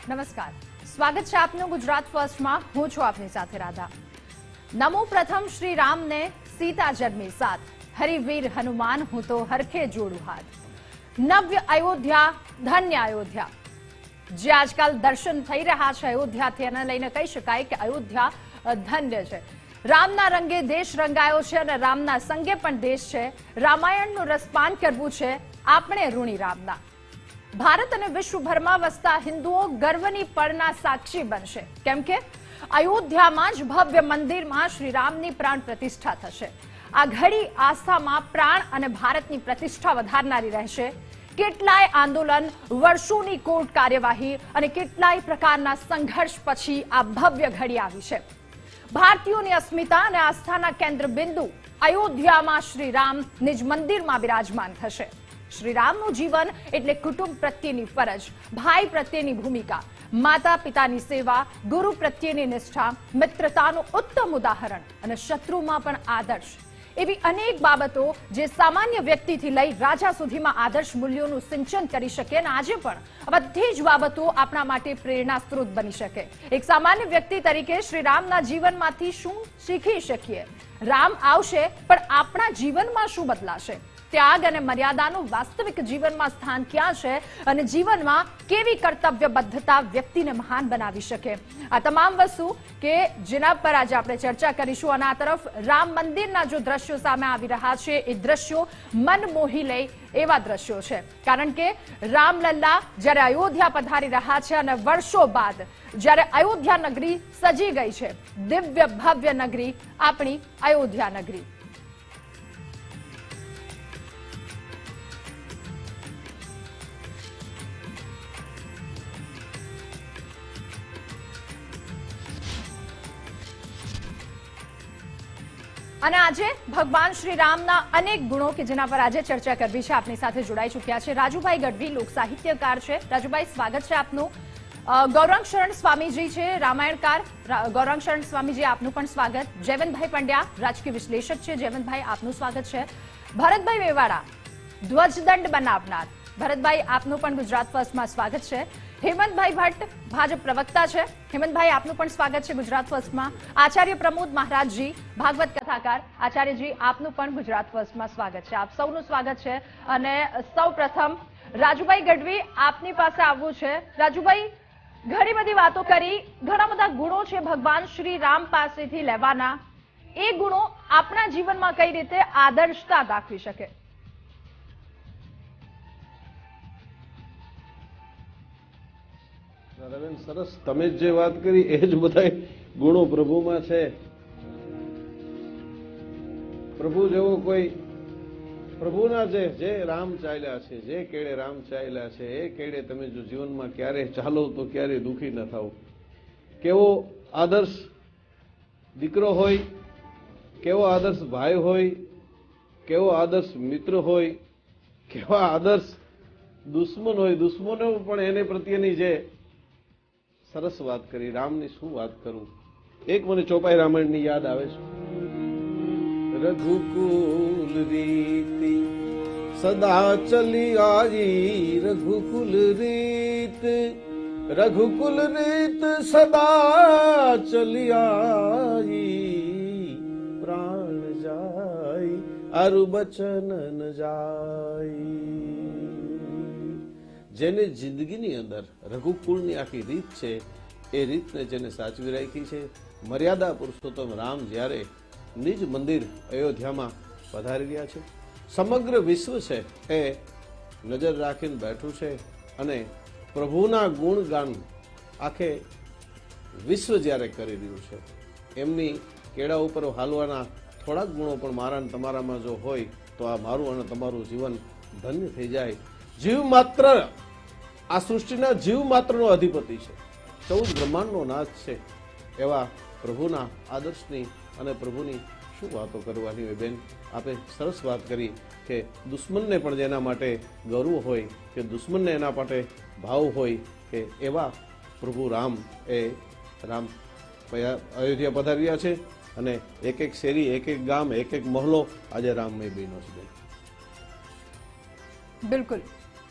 નમસ્કાર, સ્વાગત છે આપનું ગુજરાત ફર્સ્ટમાં। હું છું આપની સાથે રાધા। નમો પ્રથમ શ્રી રામને સીતા જન્મી સાથ, હરિવીર હનુમાન હું તો હરખે જોડું હાથ। નવ્ય અયોધ્યા ધન્ય અયોધ્યા, જે આજકાલ દર્શન થઈ રહ્યા છે અયોધ્યાથી, એને લઈને કહી શકાય કે અયોધ્યા ધન્ય છે। રામના રંગે દેશ રંગાયો છે અને રામના સંગે પણ દેશ છે। રામાયણનું રસપાન કરવું છે આપણે ઋણી રામના। ભારત અને વિશ્વભરમાં વસતા હિન્દુઓ ગર્વની પળના સાક્ષી બનશે, કેમ કે અયોધ્યામાં જ ભવ્ય મંદિરમાં શ્રી રામની પ્રાણ પ્રતિષ્ઠા થશે। આ ઘડી આસ્થામાં પ્રાણ અને ભારતની પ્રતિષ્ઠા વધારનારી રહેશે। કેટલાય આંદોલન, વર્ષોની કોર્ટ કાર્યવાહી અને કેટલાય પ્રકારના સંઘર્ષ પછી આ ભવ્ય ઘડી આવી છે। ભારતીયોની અસ્મિતા અને આસ્થાના કેન્દ્ર બિંદુ અયોધ્યામાં શ્રી રામ નિજ મંદિરમાં બિરાજમાન થશે। શ્રી રામનું જીવન એટલે કુટુંબ પ્રત્યેની ફરજ, ભાઈ પ્રત્યેની ભૂમિકા, માતા પિતાની સેવા, ગુરુ પ્રત્યેની નિષ્ઠા, મિત્રતાનું ઉત્તમ ઉદાહરણ અને શત્રુમાં પણ આદર્શ, એવી અનેક બાબતો જે સામાન્ય વ્યક્તિથી લઈ રાજા સુધીમાં આદર્શ મૂલ્યોનું સિંચન કરી શકે અને આજે પણ બધી જ બાબતો આપણા માટે પ્રેરણા સ્ત્રોત બની શકે। એક સામાન્ય વ્યક્તિ તરીકે શ્રી રામના જીવનમાંથી શું શીખી શકીએ? રામ આવશે પણ આપણા જીવનમાં શું બદલાશે? ત્યાગ અને મર્યાદાનું વાસ્તવિક જીવનમાં સ્થાન ક્યાં છે અને જીવનમાં કેવી કર્તવ્યબદ્ધતા વ્યક્તિને મહાન બનાવી શકે? આ તમામ વસ્તુ કે જેના પર આજે આપણે ચર્ચા કરીશું। અને આ તરફ રામ મંદિરના જો દ્રશ્યો સામે આવી રહ્યા છે, એ દ્રશ્યો મન મોહી લે એવા દ્રશ્યો છે, કારણ કે રામલલ્લા જ્યારે અયોધ્યા પધારી રહ્યા છે અને વર્ષો બાદ જ્યારે અયોધ્યા નગરી સજી ગઈ છે, દિવ્ય ભવ્ય નગરી આપણી અયોધ્યા નગરી। અને આજે ભગવાન શ્રી રામના અનેક ગુણો કે જેના પર આજે ચર્ચા કરવી છે, આપની સાથે જોડાઈ ચૂક્યા છે રાજુભાઈ ગઢવી, લોક સાહિત્યકાર છે। રાજુભાઈ, સ્વાગત છે આપનું। ગૌરાંગ શરણ સ્વામીજી છે, રામાયણકાર। ગૌરાંગ શરણ સ્વામીજી, આપનું પણ સ્વાગત। જયવંતભાઈ પંડ્યા, રાજકીય વિશ્લેષક છે। જયવંતભાઈ, આપનું સ્વાગત છે। ભરતભાઈ વેવાડા, ધ્વજદંડ બનાવનાર, ભરતભાઈ આપનું પણ ગુજરાત ફર્સ્ટમાં સ્વાગત છે। હેમંતભાઈ ભટ્ટ, ભાજપ પ્રવક્તા છે। હેમંતભાઈ, આપનું પણ સ્વાગત છે ગુજરાત ફર્સ્ટમાં। આચાર્ય પ્રમોદ મહારાજજી, ભાગવત કથાકાર, આચાર્યજી આપનું પણ ગુજરાત ફર્સ્ટમાં સ્વાગત છે। આપ સૌનું સ્વાગત છે। અને સૌપ્રથમ રાજુભાઈ ગઢવી, આપની પાસે આવવું છે। રાજુભાઈ, ઘણી બધી વાતો કરી, ઘણા બધા ગુણો છે ભગવાન શ્રી રામ પાસેથી લેવાના, એ ગુણો આપણા જીવનમાં કઈ રીતે આદર્શતા દાખવી શકે? સરસ, તમે જે વાત કરી એ જ બધા ગુણો પ્રભુમાં છે। પ્રભુ જેવો કોઈ પ્રભુના જે રામ ચાલ્યા છે, જે કેળે રામ ચાલ્યા છે, એ કેળે તમે જો જીવનમાં ક્યારે ચાલો તો ક્યારે દુઃખી ન થાવ। કેવો આદર્શ દીકરો હોય, કેવો આદર્શ ભાઈ હોય, કેવો આદર્શ મિત્ર હોય, કેવા આદર્શ દુશ્મન હોય, દુશ્મનો પણ એને પ્રત્યેની જે સરસ વાત કરી। રામની શું વાત કરું? એક મને ચોપાઈ રામાયણની યાદ આવે છે। રઘુકુલ રીતિ સદા ચલી આજી, રઘુકુલ રીત, રઘુકુલ રીત સદા ચલી આજી, પ્રાણ જાય અરુ બચન ન જાય। જેને જિંદગીની અંદર રઘુકુળની આખી રીત છે, એ રીતને જેને સાચવી રાખી છે। મર્યાદા પુરુષોત્તમ રામ જ્યારે નિજ મંદિર અયોધ્યામાં પધારી રહ્યા છે, સમગ્ર વિશ્વ છે એ નજર રાખીને બેઠું છે અને પ્રભુના ગુણગાન આખે વિશ્વ જ્યારે કરી રહ્યું છે, એમની કેળા ઉપર હાલવાના થોડાક ગુણો પણ મારા અને તમારામાં જો હોય તો આ મારું અને તમારું જીવન ધન્ય થઈ જાય। જીવ માત્ર આ સૃષ્ટિના જીવ માત્રનો અધિપતિ છે, 14 બ્રહ્માંડનો નાથ છે, એવા પ્રભુના આદર્શની અને પ્રભુની શું વાતો કરવાની હોય બેન? આપે સરસ વાત કરી કે દુશ્મનને પણ જેના માટે ગર્વ હોય, કે દુશ્મનને એના માટે ભાવ હોય, કે એવા પ્રભુ રામ એ રામ અયોધ્યા પધાર્યા છે અને એક એક શેરી, એક એક ગામ, એક એક મહોલ્લો આજે રામમય બન્યો છે। બિલકુલ,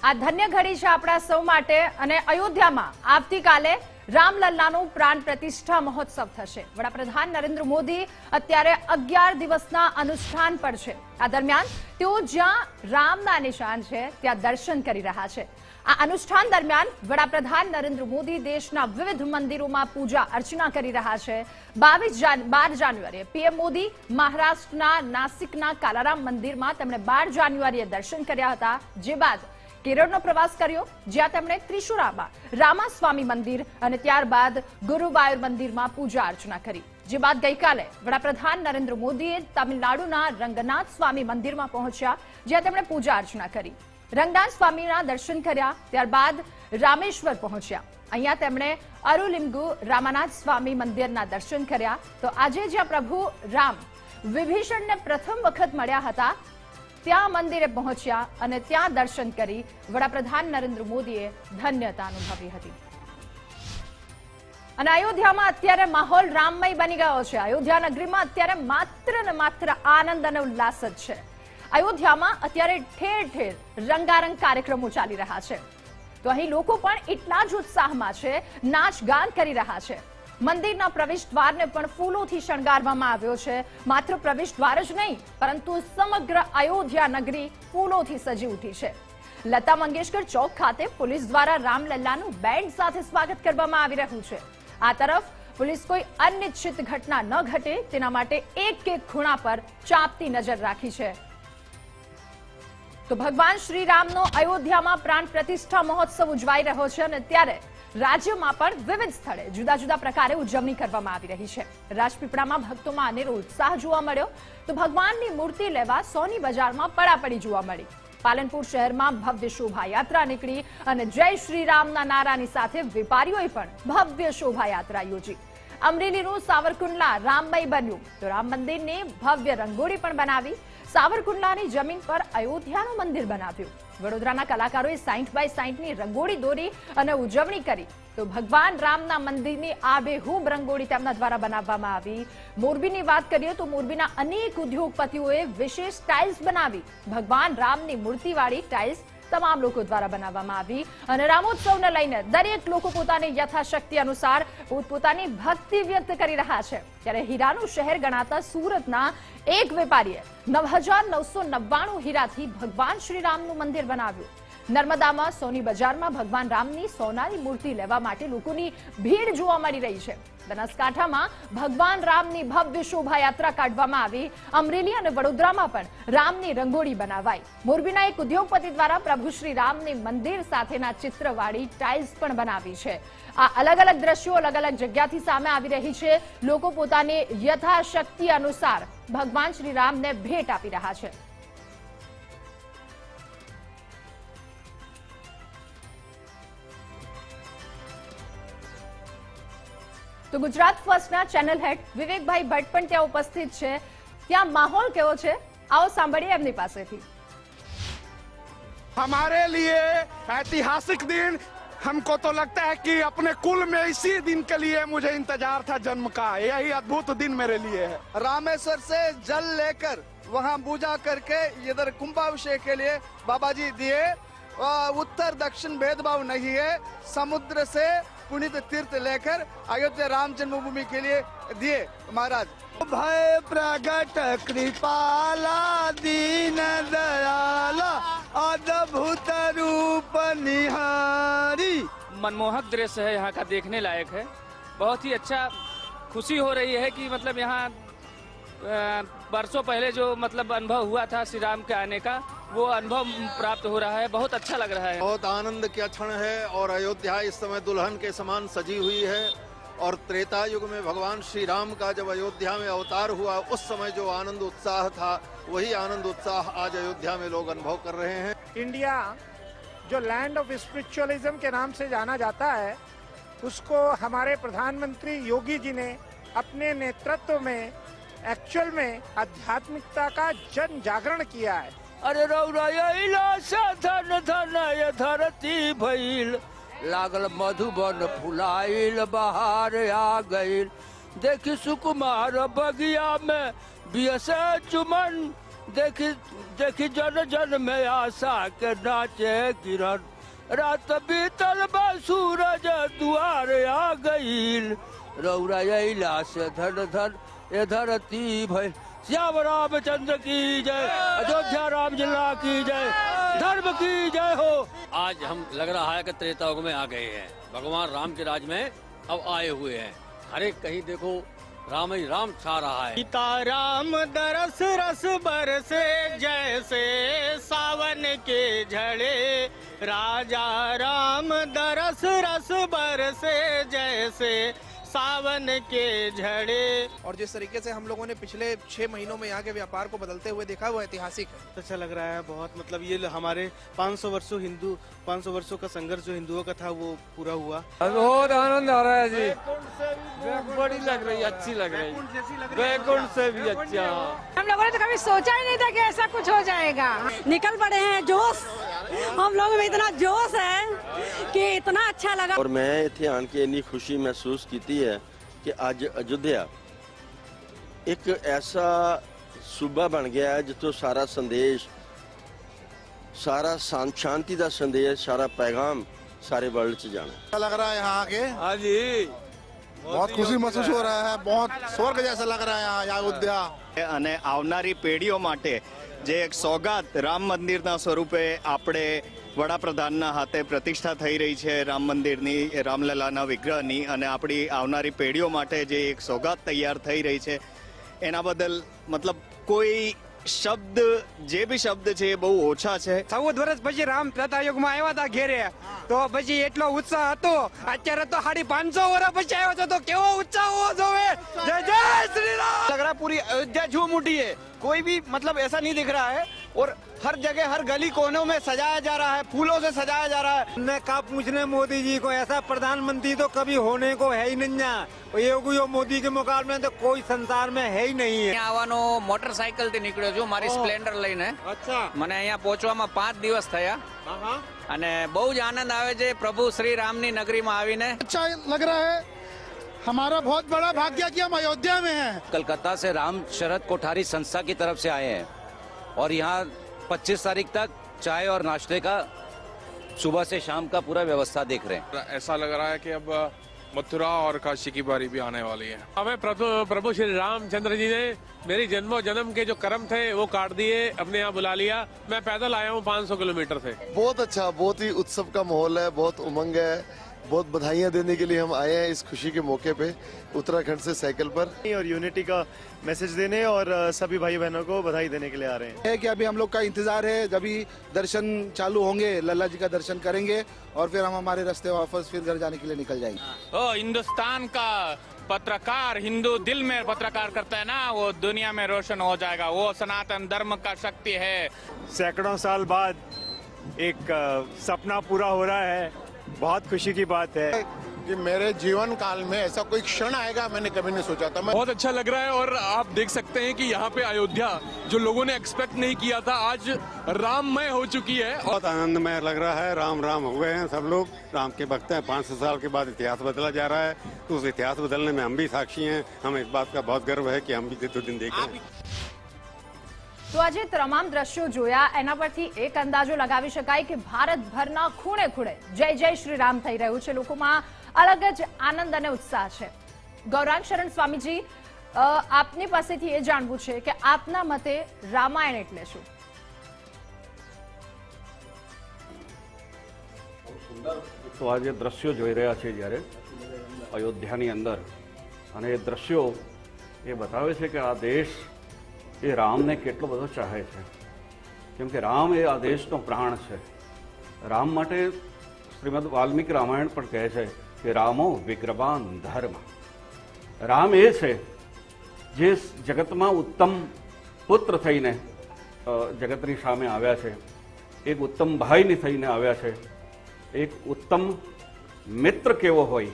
આ ધન્ય ઘડી છે આપણા સૌ માટે અને અયોધ્યામાં આવતીકાલે રામલલ્લાનું પ્રાણ પ્રતિષ્ઠા મહોત્સવ થશે. વડાપ્રધાન નરેન્દ્ર મોદી અત્યારે 11 દિવસના અનુષ્ઠાન પર છે. આ દરમિયાન તેઓ જ્યાં રામના નિશાન છે ત્યાં દર્શન કરી રહ્યા છે. આ અનુષ્ઠાન દરમિયાન વડાપ્રધાન નરેન્દ્ર મોદી દેશના વિવિધ મંદિરોમાં પૂજા અર્ચના કરી રહ્યા છે. 12 જાન્યુઆરીએ પીએમ મોદી મહારાષ્ટ્રના નાસિકના કાલારામ મંદિરમાં તેમણે 12 જાન્યુઆરીએ દર્શન કર્યા હતા. જે બાદ કેરળનો પ્રવાસ કર્યો, જ્યાં તેમણે ત્રિશુરામાં રામાસ્વામી મંદિર અને ત્યારબાદ ગુરુવાયુર મંદિરમાં પૂજા અર્ચના કરી. જે બાદ ગઈકાલે વડાપ્રધાન નરેન્દ્ર મોદીએ તમિલનાડુના રંગનાથ સ્વામી મંદિરમાં પહોંચ્યા, જ્યાં તેમણે પૂજા અર્ચના કરી. રંગનાથ સ્વામીના દર્શન કર્યા, ત્યારબાદ રામેશ્વર પહોંચ્યા. અહીંયા તેમણે અરુલિંગુ રામાનાથ સ્વામી મંદિરના દર્શન કર્યા. તો આજે જ્યાં પ્રભુ રામ વિભીષણને પ્રથમ વખત મળ્યા હતા ત્યાં મંદિરે પહોંચ્યા અને ત્યાં દર્શન કરી વડાપ્રધાન નરેન્દ્ર મોદીએ ધન્યતા અનુભવી હતી. અને અયોધ્યામાં અત્યારે માહોલ રામમય બની ગયો છે. અયોધ્યા નગરીમાં અત્યારે માત્ર ને માત્ર આનંદ અને ઉલ્લાસ જ છે. અયોધ્યામાં અત્યારે ઠેર ઠેર રંગારંગ કાર્યક્રમો ચાલી રહ્યા છે. તો અહીં લોકો પણ એટલા જ ઉત્સાહમાં છે, નાચ ગાન કરી રહ્યા છે. મંદિરના પ્રવેશ દ્વારને પણ ફૂલોથી શણગારવામાં આવ્યો છે. માત્ર પ્રવેશ દ્વાર જ નહીં, પરંતુ સમગ્ર અયોધ્યા નગરી ફૂલોથી સજી ઉઠી છે. લતા મંગેશકર ચોક ખાતે પોલીસ દ્વારા રામલલ્લાનું બેન્ડ સાથે સ્વાગત કરવામાં આવી રહ્યું છે. આ તરફ પોલીસ કોઈ અનિચ્છિત ઘટના ન ઘટે તેના માટે એક ખૂણા પર ચાંપતી નજર રાખી છે. તો ભગવાન શ્રી રામનો અયોધ્યામાં પ્રાણ પ્રતિષ્ઠા મહોત્સવ ઉજવાઈ રહ્યો છે અને ત્યારે રાજ્યમાં પણ વિવિધ સ્થળે જુદા જુદા પ્રકારે ઉજવણી કરવામાં આવી રહી છે. રાજપીપળામાં ભક્તોમાં અનેરો ઉત્સાહ જોવા મળ્યો, તો ભગવાનની મૂર્તિ લેવા સોની બજારમાં પડાપડી જોવા મળી. પાલનપુર શહેરમાં ભવ્ય શોભાયાત્રા નીકળી અને જય શ્રી રામના નારાની સાથે વેપારીઓએ પણ ભવ્ય શોભાયાત્રા યોજી. અમરેલીનું સાવરકુંડલા રામમય બન્યું, તો રામ મંદિરની ભવ્ય રંગોળી પણ બનાવી. સાવરકુંડલાની જમીન પર અયોધ્યાનું મંદિર બનાવ્યું. વડોદરાના કલાકારોએ 60x60 ની રંગોળી દોરી અને ઉજવણી કરી. તો ભગવાન રામના મંદિરની આબેહૂબ રંગોળી તેમના દ્વારા બનાવવામાં આવી. મોરબીની વાત કરીએ તો મોરબીના અનેક ઉદ્યોગપતિઓએ વિશેષ ટાઇલ્સ બનાવી. ભગવાન રામની મૂર્તિવાળી ટાઇલ્સ તમામ લોકો દ્વારા બનાવવામાં આવી અને રામોત્સવને લઈને દરેક લોકો પોતાની યથાશક્તિ અનુસાર પોતાની ભક્તિ વ્યક્ત કરી રહ્યા છે. ત્યારે હીરાનું શહેર ગણાતા સુરતના એક વેપારીએ 9,999 હીરાથી ભગવાન શ્રી રામનું મંદિર બનાવ્યું. નર્મદામાં સોની બજારમાં ભગવાન રામની સોનાની મૂર્તિ લેવા માટે લોકોની ભીડ જોવા મળી રહી છે. બનાસકાંઠામાં ભગવાન રામની ભવ્ય શોભાયાત્રા કાઢવામાં આવી. અમરેલી અને વડોદરામાં પણ રામની રંગોળી બનાવાઈ. મોરબીના એક ઉદ્યોગપતિ દ્વારા પ્રભુ શ્રી રામની મંદિર સાથેના ચિત્રવાળી ટાઇલ્સ પણ બનાવી છે. આ અલગ અલગ દ્રશ્યો અલગ અલગ જગ્યાથી સામે આવી રહી છે. લોકો પોતાની યથાશક્તિ અનુસાર ભગવાન શ્રી રામને ભેટ આપી રહ્યા છે. તો ગુજરાત ફર્સ્ટના ચેનલ હેડ વિવેકભાઈ ભટ્ટ પણ ત્યાં ઉપસ્થિત છે. ત્યાં માહોલ કેવો છે, આવો સાંભળીએ એમની પાસેથી. हमारे लिए ऐतिहासिक दिन, हमको तो लगता है कि अपने कुल में इसी दिन के लिए मुझे इंतजार था जन्म का. यही अद्भुत दिन मेरे लिए है. रामेश्वर से जल लेकर वहाँ पूजा करके इधर कुंभाभिषेक के लिए बाबा जी दिए. उत्तर दक्षिण भेदभाव नहीं है. समुद्र से पुनीत तीर्थ लेकर अयोध्या राम जन्मभूमि के लिए दिए महाराज. भय प्रगट कृपाला दीन दयाला अद्भुत रूप निहारी. मनमोहक दृश्य है, यहाँ का देखने लायक है. बहुत ही अच्छा खुशी हो रही है कि मतलब यहाँ बरसों पहले जो मतलब अनुभव हुआ था श्री राम के आने का, वो अनुभव प्राप्त हो रहा है. बहुत अच्छा लग रहा है. बहुत आनंद का क्षण है और अयोध्या इस समय दुल्हन के समान सजी हुई है. और त्रेता युग में भगवान श्री राम का जब अयोध्या में अवतार हुआ, उस समय जो आनंद उत्साह था, वही आनंद उत्साह आज अयोध्या में लोग अनुभव कर रहे हैं. इंडिया जो लैंड ऑफ स्पिरिचुअलिज्म के नाम से जाना जाता है, उसको हमारे प्रधानमंत्री योगी जी ने अपने नेतृत्व में एक्चुअल में आध्यात्मिकता का जन जागरण किया है. अरे रौरा धन धन ये धरती भइल, लागल मधुबन फुलाइल बहार आ गइल. देखी सुकुमार बगिया में बियसे चुमन, देखी देखी जन जन में आशा के नाचे किरण, रात बीतल बा सूरज दुआर आ गईल, रौरा अइला से धन धन ए धरती भइल। श्याम रामचंद्र की जय, अयोध्या राम जिला की जय, धर्म की जय हो। आज हम लग रहा है कि त्रेता युग में आ गए हैं, भगवान राम के राज में अब आए हुए हैं। हर एक कहीं देखो राम ही राम छा रहा है। सीता राम दरस रस बरसे जैसे सावन के झड़े, राजा राम दरस रस बरसे जैसे सावन के झड़े। और जिस तरीके से हम लोगों ने पिछले 6 महीनों में यहाँ के व्यापार को बदलते हुए देखा वो ऐतिहासिक है। अच्छा लग रहा है बहुत, मतलब ये हमारे 500 वर्षों का संघर्ष जो हिंदुओं का था वो पूरा हुआ। बहुत आनंद आ रहा है जी, बड़ी लग रही है, अच्छी लग रही है, बैकुंठ से भी अच्छा। हम लोगों ने तो कभी सोचा ही नहीं था कि ऐसा कुछ हो जाएगा। निकल पड़े हैं, जोश, हम लोगों में इतना जोश है कि इतना अच्छा लगा। और मैं इत्थे आन के इन्नी खुशी महसूस की है कि आज अयोध्या एक ऐसा सूबा बन गया है जितो सारा संदेश, सारा शांति का संदेश, सारा पैगाम सारे वर्ल्ड च जाना। अच्छा लग रहा है यहाँ आके। हाँ जी, बहुत खुशी महसूस हो रहा है, बहुत स्वर्ग जैसा लग रहा है यहाँ अयोध्या। અને આવનારી પેઢીઓ માટે જે એક સોગાત રામ મંદિરના સ્વરૂપે આપણે વડાપ્રધાનના હાથે પ્રતિષ્ઠા થઈ રહી છે રામ મંદિરની, રામલલાના વિગ્રહની, અને આપણી આવનારી પેઢીઓ માટે જે એક સોગાત તૈયાર થઈ રહી છે એના બદલ મતલબ કોઈ શબ્દ, જે બી શબ્દ છે એ બહુ ઓછા છે। 14 વર્ષ પછી રામ ત્રેતા યુગમાં આવ્યા હતા ઘેરે, તો પછી એટલો ઉત્સાહ હતો। અત્યારે તો 550 વર્ષ પછી આવ્યો છે તો કેવો ઉત્સાહ હોવો જોઈએ। જય જય श्री राम। लग रहा है पूरी अयोध्या झूम उठी है, कोई भी मतलब ऐसा नहीं दिख रहा है। और हर जगह हर गली कोनों में सजाया जा रहा है, फूलों से सजाया जा रहा है। मैं का पूछने मोदी जी को, ऐसा प्रधानमंत्री तो कभी होने को है ही नहीं। ये मोदी के मुकाबले तो कोई संसार में है ही नहीं है। આવવાનો મોટરસાયકલ થી નીકળ્યો છું મારી સ્પ્લેન્ડર લઈને। अच्छा, મને અહીંયા પહોંચવામાં 5 દિવસ થયા અને બહુ જ આનંદ આવે છે પ્રભુ શ્રી રામની નગરીમાં આવીને। अच्छा लग रहा है, हमारा बहुत बड़ा भाग्य कि हम अयोध्या में हैं। कलकत्ता से राम शरद कोठारी संस्था की तरफ से आए हैं और यहाँ 25 तारीख तक चाय और नाश्ते का सुबह से शाम का पूरा व्यवस्था देख रहे हैं। ऐसा लग रहा है कि अब मथुरा और काशी की बारी भी आने वाली है। हमें प्रभु श्री रामचंद्र जी ने मेरी जन्म के जो कर्म थे वो काट दिए, अपने यहाँ बुला लिया। मैं पैदल आया हूँ 500 किलोमीटर से। बहुत अच्छा, बहुत ही उत्सव का माहौल है, बहुत उमंग है। बहुत बधाइयाँ देने के लिए हम आए हैं इस खुशी के मौके पे, उत्तराखंड से साइकिल पर, और यूनिटी का मैसेज देने और सभी भाई बहनों को बधाई देने के लिए आ रहे हैं। है कि अभी हम लोग का इंतजार है, जब भी दर्शन चालू होंगे लल्ला जी का दर्शन करेंगे और फिर हम हमारे रास्ते वापस फिर घर जाने के लिए निकल जाएंगे। हिंदुस्तान का पत्रकार, हिंदू दिल में पत्रकार करता है ना, वो दुनिया में रोशन हो जाएगा। वो सनातन धर्म का शक्ति है। सैकड़ों साल बाद एक सपना पूरा हो रहा है, बहुत खुशी की बात है कि मेरे जीवन काल में ऐसा कोई क्षण आएगा मैंने कभी नहीं सोचा था। बहुत अच्छा लग रहा है और आप देख सकते हैं कि यहाँ पे अयोध्या जो लोगों ने एक्सपेक्ट नहीं किया था आज राममय हो चुकी है। बहुत आनंदमय लग रहा है। राम राम हो गए हैं सब लोग, राम के भक्त हैं। 500 साल के बाद इतिहास बदला जा रहा है, तो उस इतिहास बदलने में हम भी साक्षी हैं। हमें इस बात का बहुत गर्व है कि हम भी तो दिन देखें। તો આજે તમામ દ્રશ્યો જોયા, એના પરથી એક અંદાજો લગાવી શકાય કે ભારતભરના ખૂણે ખૂણે જય જય શ્રી રામ થઈ રહ્યું છે। લોકોમાં અલગ જ આનંદ અને ઉત્સાહ છે। ગૌરાંગ શરણ સ્વામીજી, આપની પાસેથી એ જાણવું છે કે આપના મતે રામાયણ એટલે શું? તો આજે દ્રશ્યો જોઈ રહ્યા છે જ્યારે અયોધ્યાની અંદર, અને એ દ્રશ્યો એ બતાવે છે કે આ દેશ એ રામને કેટલો બધો ચાહે છે, કેમ કે રામ એ આ દેશનો પ્રાણ છે। રામ માટે શ્રીમદ વાલ્મીકી રામાયણ પણ કહે છે કે રામો વિગ્રવાન ધર્મ। રામ એ છે જે જગતમાં ઉત્તમ પુત્ર થઈને જગતની સામે આવ્યા છે, એક ઉત્તમ ભાઈની થઈને આવ્યા છે, એક ઉત્તમ મિત્ર કેવો હોય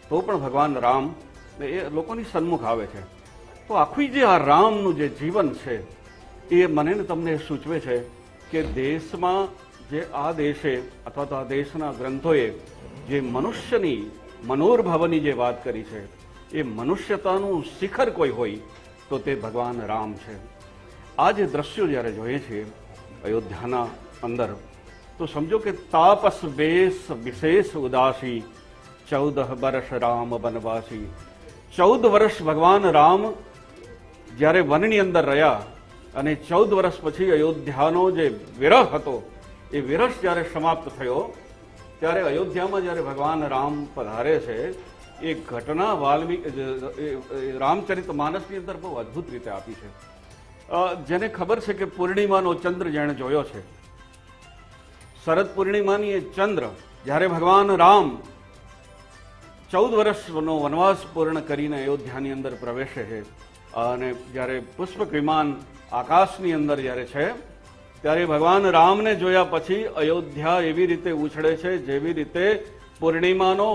તો પણ ભગવાન રામ એ લોકોની સન્મુખ આવે છે। તો આખું જે આ રામનું જે જીવન છે એ મને ને તમને સૂચવે છે કે દેશમાં જે આ દેશે અથવા તો આ દેશના ગ્રંથોએ જે મનુષ્યની મનોર્ભવની જે વાત કરી છે, એ મનુષ્યતાનું શિખર કોઈ હોય તો તે ભગવાન રામ છે। આ જે દ્રશ્યો જ્યારે જોઈએ છીએ અયોધ્યાના અંદર, તો સમજો કે તાપસ બેસ વિશેષ ઉદાસી 14 વર્ષ રામ વનવાસી. 14 વર્ષ ભગવાન રામ જ્યારે વનની અંદર રહ્યા અને 14 વર્ષ પછી અયોધ્યાનો જે વિરહ હતો એ વિરહ જ્યારે સમાપ્ત થયો ત્યારે અયોધ્યામાં જ્યારે ભગવાન રામ પધારે છે એ ઘટના રામચરિત માનસની અંદર બહુ અદ્ભુત રીતે આપી છે. જેને ખબર છે કે પૂર્ણિમાનો ચંદ્ર જેણે જોયો છે, શરદ પૂર્ણિમાની એ ચંદ્ર જ્યારે ભગવાન રામ 14 વર્ષનો વનવાસ પૂર્ણ કરીને અયોધ્યાની અંદર પ્રવેશે છે અને જ્યારે પુષ્પક વિમાન આકાશની અંદર જ્યારે છે ત્યારે ભગવાન રામને જોયા પછી અયોધ્યા એવી રીતે ઉછળે છે જેવી રીતે પૂર્ણિમાનો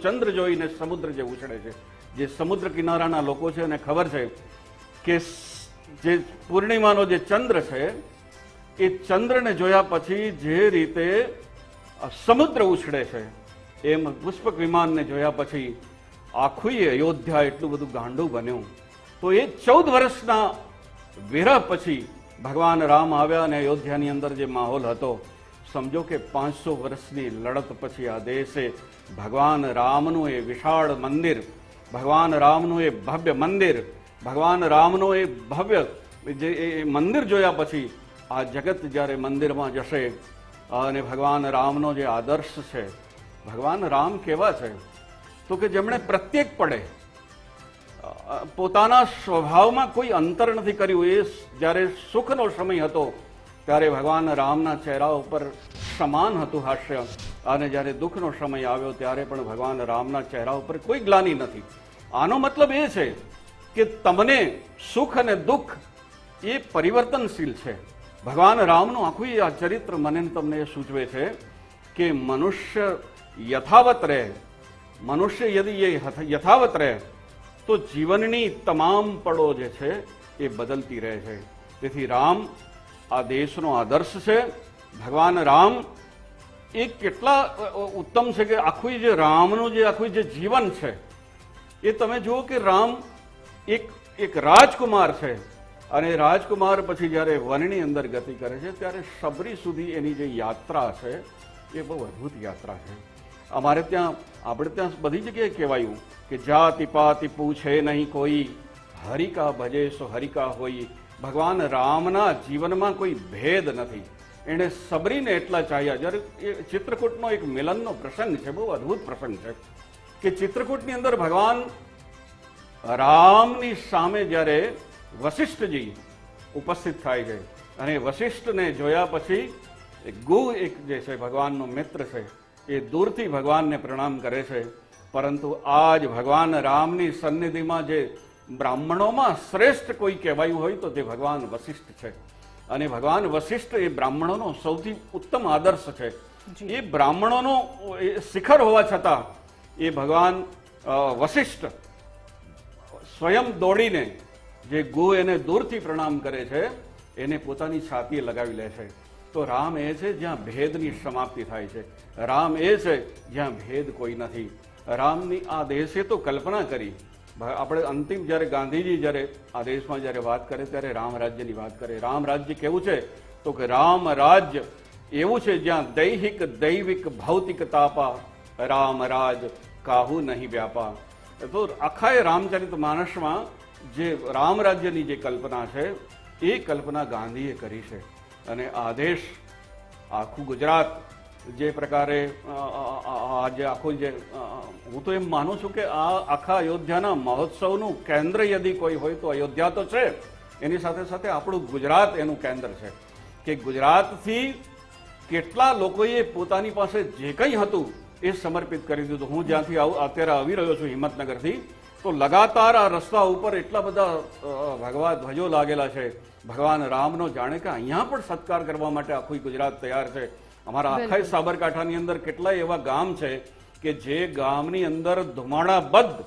ચંદ્ર જોઈને સમુદ્ર જે ઉછળે છે. જે સમુદ્ર કિનારાના લોકો છે એને ખબર છે કે જે પૂર્ણિમાનો જે ચંદ્ર છે એ ચંદ્રને જોયા પછી જે રીતે સમુદ્ર ઉછળે છે એમ પુષ્પક વિમાનને જોયા પછી આખું અયોધ્યા એટલું બધું ગાંડું બન્યું. તો એ 14 વર્ષના વિરહ પછી ભગવાન રામ આવ્યા અને અયોધ્યાની અંદર જે માહોલ હતો, સમજો કે 500 વર્ષની લડત પછી આ દેશે ભગવાન રામનું એ વિશાળ મંદિર, ભગવાન રામનું એ ભવ્ય મંદિર, ભગવાન રામનો એ ભવ્ય જે મંદિર જોયા પછી આ જગત જ્યારે મંદિરમાં જશે અને ભગવાન રામનો જે આદર્શ છે, ભગવાન રામ કેવા છે તો કે જેમણે પ્રત્યેક પડે પોતાના સ્વભાવમાં કોઈ અંતર નથી કર્યું. એ જ્યારે સુખનો સમય હતો ત્યારે ભગવાન રામના ચહેરા ઉપર સમાન હતું હાસ્ય, અને જ્યારે દુઃખનો સમય આવ્યો ત્યારે પણ ભગવાન રામના ચહેરા ઉપર કોઈ ગ્લાનિ નથી. આનો મતલબ એ છે કે તમને સુખ અને દુઃખ એ પરિવર્તનશીલ છે. ભગવાન રામનું આખું આ ચરિત્ર મને તમને એ સૂચવે છે કે મનુષ્ય યથાવત રહે, મનુષ્ય યદિ એ યથાવત રહે તો જીવનની તમામ પળો જે છે એ બદલતી રહે છે. તેથી રામ આ દેશનો આદર્શ છે. ભગવાન રામ એ કેટલા ઉત્તમ છે કે આખું જે રામનું જે આખું જે જીવન છે એ તમે જુઓ કે રામ એક રાજકુમાર છે અને રાજકુમાર પછી જ્યારે વનની અંદર ગતિ કરે છે ત્યારે સબરી સુધી એની જે યાત્રા છે એ બહુ અદ્ભુત યાત્રા છે. અમારે ત્યાં આપણે ત્યાં બધી જગ્યાએ કહેવાયું કે જાતિ પાતિ પૂછે નહીં કોઈ, હરિકા ભજે સો હરિકા હોય. ભગવાન રામના જીવનમાં કોઈ ભેદ નથી. એણે સબરીને એટલા ચાહ્યા. જ્યારે એ ચિત્રકૂટનો એક મિલનનો પ્રસંગ છે, બહુ અદ્ભુત પ્રસંગ છે કે ચિત્રકૂટની અંદર ભગવાન રામની સામે જ્યારે વશિષ્ઠજી ઉપસ્થિત થાય છે અને વશિષ્ઠને જોયા પછી ગુ એક જે છે ભગવાનનો મિત્ર છે એ દૂરથી ભગવાનને પ્રણામ કરે છે. પરંતુ આજ ભગવાન રામની સન્નિધિમાં જે બ્રાહ્મણોમાં શ્રેષ્ઠ કોઈ કહેવાયું હોય તો તે ભગવાન વશિષ્ઠ છે. અને ભગવાન વશિષ્ઠ એ બ્રાહ્મણોનો સૌથી ઉત્તમ આદર્શ છે. એ બ્રાહ્મણોનો શિખર હોવા છતાં એ ભગવાન વશિષ્ઠ સ્વયં દોડીને જે ગુ એને દૂરથી પ્રણામ કરે છે એને પોતાની છાતીએ લગાવી લે છે. તો રામ એ છે જ્યાં ભેદની સમાપ્તિ થાય છે. રામ એ છે જ્યાં ભેદ કોઈ નથી. રામની આ દેશે તો કલ્પના કરી. આપણે અંતિમ જ્યારે ગાંધીજી જ્યારે આ દેશમાં જ્યારે વાત કરે ત્યારે રામ રાજ્યની વાત કરે. રામ રાજ્ય કેવું છે તો કે રામ રાજ્ય એવું છે જ્યાં દૈહિક દૈવિક ભૌતિક તાપા, રામ રાજ કાહુ નહીં વ્યાપા. તો આખા રામચરિત માનસમાં જે રામ રાજ્યની જે કલ્પના છે એ કલ્પના ગાંધીએ કરી છે. અને આ દેશ આખું ગુજરાત જે પ્રકારે આજે આખું જે હું તો એમ માનું છું કે આ આખા અયોધ્યાના મહોત્સવનું કેન્દ્ર યદિ કોઈ હોય તો અયોધ્યા તો છે, એની સાથે સાથે આપણું ગુજરાત એનું કેન્દ્ર છે. કે ગુજરાતથી કેટલા લોકોએ પોતાની પાસે જે કંઈ હતું એ સમર્પિત કરી દીધું. હું જ્યાંથી અત્યારે આવી રહ્યો છું હિંમતનગરથી, તો લગાતાર આ રસ્તા ઉપર એટલા બધા ભગવા ધ્વજો લાગેલા છે ભગવાન રામનો, જાણે કે અહીંયા પણ સત્કાર કરવા માટે આખું ગુજરાત તૈયાર છે. અમારા આખા સાબરકાંઠાની અંદર કેટલાય એવા ગામ છે કે જે ગામની અંદર ધુમાડાબદ્ધ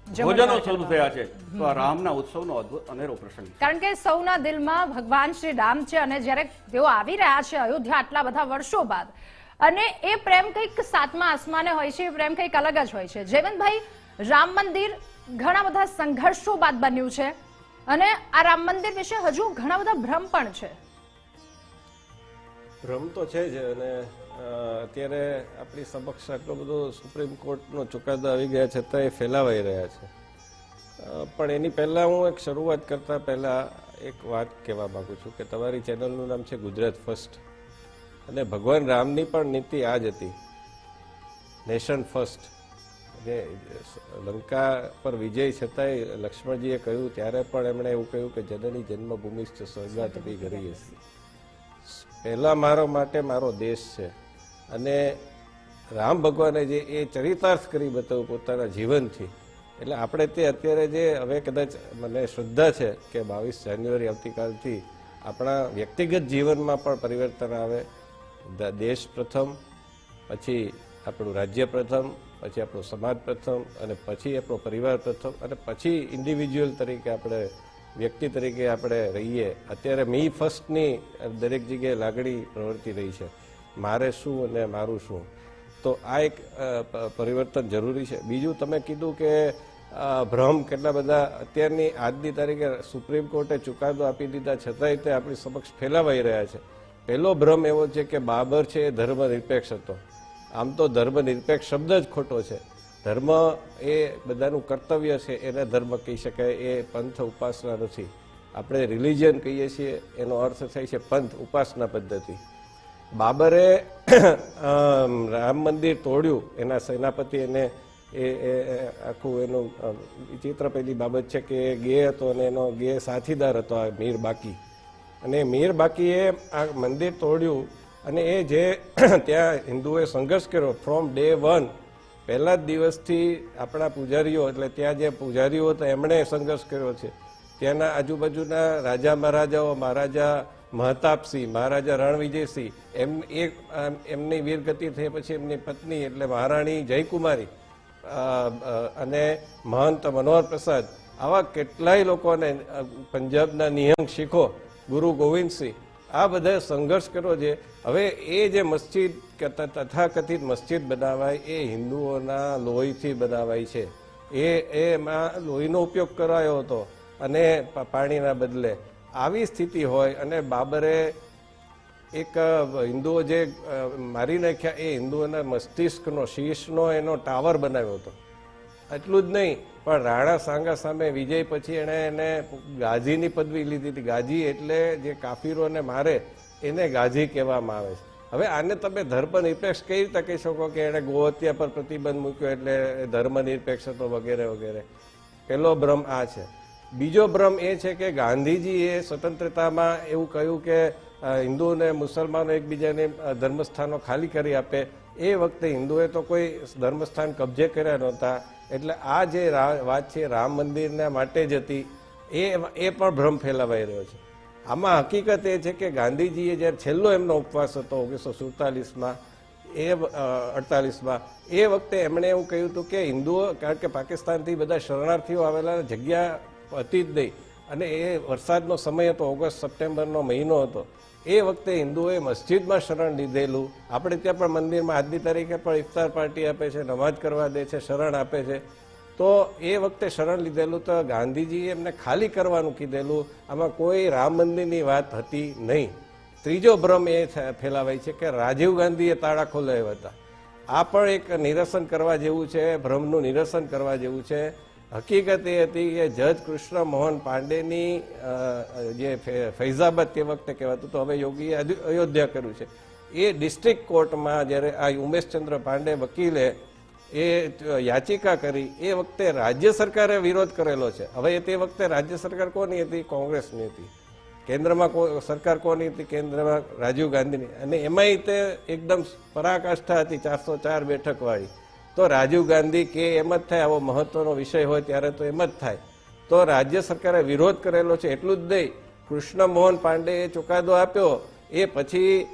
ભોજનો શરૂ થયા છે. તો આ રામના ઉત્સવનો અદ્ભુત અનેરો પ્રસંગ છે. કારણ કે સૌના દિલમાં ભગવાન શ્રી રામ છે અને જ્યારે તેઓ આવી રહ્યા છે અયોધ્યા આટલા બધા વર્ષો બાદ, અને એ પ્રેમ કંઈક સાતમા આસમાને હોય છે, એ પ્રેમ કંઈક અલગ જ હોય છે. જયવંતભાઈ, રામ મંદિર ઘણા બધા સંઘર્ષો બાદ બન્યું છે. અને આ રામ મંદિર વિશે હજુ ઘણા બધા ભ્રમ પણ છે. ભ્રમ તો છે જ, અને અત્યારે આપણી સમક્ષ આટલો બધો સુપ્રીમ કોર્ટનો ચુકાદો આવી ગયા છતાં એ ફેલાવાઈ રહ્યા છે. પણ એની પહેલાં હું એક શરૂઆત કરતાં પહેલાં એક વાત કહેવા માગું છું કે તમારી ચેનલનું નામ છે ગુજરાત ફર્સ્ટ, અને ભગવાન રામની પણ નીતિ આ જ હતી, નેશન ફર્સ્ટ. અને લંકા પર વિજય છતાંય લક્ષ્મણજીએ કહ્યું ત્યારે પણ એમણે એવું કહ્યું કે જનની જન્મભૂમિશ્ચ સ્વર્ગાદપી ગરીયસ. પહેલાં મારો માટે મારો દેશ છે. અને રામ ભગવાને જે એ ચરિતાર્થ કરી બતાવ્યું પોતાના જીવનથી, એટલે આપણે તે અત્યારે જે હવે કદાચ મને શ્રદ્ધા છે કે 22 જાન્યુઆરી આવતીકાલથી આપણા વ્યક્તિગત જીવનમાં પણ પરિવર્તન આવે. દેશ પ્રથમ, પછી આપણું રાજ્ય પ્રથમ, પછી આપણો સમાજ પ્રથમ, અને પછી આપણો પરિવાર પ્રથમ, અને પછી ઇન્ડિવિજ્યુઅલ તરીકે આપણે વ્યક્તિ તરીકે આપણે રહીએ. અત્યારે મી ફર્સ્ટની દરેક જગ્યાએ લાગણી પ્રવર્તી રહી છે, મારે શું અને મારું શું. તો આ એક પરિવર્તન જરૂરી છે. બીજું તમે કીધું કે ભ્રમ કેટલા બધા અત્યારની આજની તારીખે સુપ્રીમ કોર્ટે ચુકાદો આપી દીધા છતાંય તે આપણી સમક્ષ ફેલાવાઈ રહ્યા છે. પહેલો ભ્રમ એવો છે કે બાબર છે એ ધર્મનિરપેક્ષ હતો. આમ તો ધર્મનિરપેક્ષ શબ્દ જ ખોટો છે. ધર્મ એ બધાનું કર્તવ્ય છે, એને ધર્મ કહી શકાય. એ પંથ ઉપાસના નથી. આપણે રિલિજન કહીએ છીએ એનો અર્થ થાય છે પંથ, ઉપાસના પદ્ધતિ. બાબરે રામ મંદિર તોડ્યું, એના સેનાપતિ એને એ આખું એનું ચિત્ર પહેલી બાબત છે કે ગે હતો અને એનો ગે સાથીદાર હતો આ મીર બાકી. અને મીર બાકીએ આ મંદિર તોડ્યું, અને એ જે ત્યાં હિન્દુઓએ સંઘર્ષ કર્યો ફ્રોમ ડે 1, પહેલા જ દિવસથી આપણા પૂજારીઓ, એટલે ત્યાં જે પૂજારીઓ હતા એમણે સંઘર્ષ કર્યો છે. ત્યાંના આજુબાજુના રાજા મહારાજાઓ, મહારાજા મહતાબસિંહ, મહારાજા રણવિજયસિંહ, એમની વીરગતિ થઈ પછી એમની પત્ની એટલે મહારાણી જયકુમારી અને મહંત મનોહર પ્રસાદ, આવા કેટલાય લોકોને, પંજાબના નિહંગ શીખો ગુરુ ગોવિંદસિંહ, આ બધા સંઘર્ષ કર્યો છે. હવે એ જે મસ્જિદ તથાકથિત મસ્જિદ બનાવાય એ હિન્દુઓના લોહીથી બનાવાય છે. એમાં લોહીનો ઉપયોગ કરાયો હતો અને પાણીના બદલે. આવી સ્થિતિ હોય અને બાબરે એક હિન્દુઓ જે મારી નાખ્યા એ હિન્દુઓના મસ્તિષ્કનો, શીશનો એનો ટાવર બનાવ્યો હતો. એટલું જ નહીં, પણ રાણા સાંગા સામે વિજય પછી એણે એને ગાઝીની પદવી લીધી હતી. ગાઝી એટલે જે કાફીરોને મારે એને ગાઝી કહેવામાં આવે છે. હવે આને તમે ધર્મનિરપેક્ષ કઈ રીતે કહી શકો કે એણે ગોહત્યા પર પ્રતિબંધ મૂક્યો એટલે ધર્મનિરપેક્ષ હતો વગેરે વગેરે. પહેલો ભ્રમ આ છે. બીજો ભ્રમ એ છે કે ગાંધીજીએ સ્વતંત્રતામાં એવું કહ્યું કે હિન્દુ અને મુસલમાનો એકબીજાને ધર્મસ્થાનો ખાલી કરી આપે. એ વખતે હિન્દુએ તો કોઈ ધર્મસ્થાન કબજે કર્યા નહોતા. એટલે આ જે વાત છે રામ મંદિરના માટે જ હતી, એ પણ ભ્રમ ફેલાવાઈ રહ્યો છે. આમાં હકીકત એ છે કે ગાંધીજીએ જ્યારે છેલ્લો એમનો ઉપવાસ હતો 1947માં, 48માં, એ વખતે એમણે એવું કહ્યું હતું કે હિન્દુઓ, કારણ કે પાકિસ્તાનથી બધા શરણાર્થીઓ આવેલા, જગ્યા હતી જ નહીં, અને એ વરસાદનો સમય હતો, ઓગસ્ટ સપ્ટેમ્બરનો મહિનો હતો. એ વખતે હિન્દુઓએ મસ્જિદમાં શરણ લીધેલું. આપણે ત્યાં પણ મંદિરમાં આજની તારીખે પણ ઇફતાર પાર્ટી આપે છે, નમાજ કરવા દે છે, શરણ આપે છે. તો એ વખતે શરણ લીધેલું તો ગાંધીજીએ એમને ખાલી કરવાનું કીધેલું. આમાં કોઈ રામ મંદિરની વાત હતી નહીં. ત્રીજો ભ્રમ એ ફેલાવાય છે કે રાજીવ ગાંધીએ તાળા ખોલાવ્યા હતા. આ પણ એક નિરસન કરવા જેવું છે, ભ્રમનું નિરસન કરવા જેવું છે. હકીકત એ હતી કે જજ કૃષ્ણ મોહન પાંડેની જે ફૈઝાબાદ તે વખતે કહેવાતું તો હવે યોગીએ અયોધ્યા કર્યું છે, એ ડિસ્ટ્રિક્ટ કોર્ટમાં જ્યારે આ ઉમેશચંદ્ર પાંડે વકીલે એ યાચિકા કરી, એ વખતે રાજ્ય સરકારે વિરોધ કરેલો છે. હવે તે વખતે રાજ્ય સરકાર કોની હતી? કોંગ્રેસની હતી. કેન્દ્રમાં સરકાર કોની હતી? કેન્દ્રમાં રાજીવ ગાંધીની. અને એમાંય તે એકદમ પરાકાષ્ઠા હતી, 404 બેઠકવાળી. તો રાજીવ ગાંધી કે એમ જ થાય, આવો મહત્વનો વિષય હોય ત્યારે તો એમ જ થાય. તો રાજ્ય સરકારે વિરોધ કરેલો છે. એટલું જ નહીં, કૃષ્ણ મોહન પાંડેએ ચુકાદો આપ્યો, એ પછી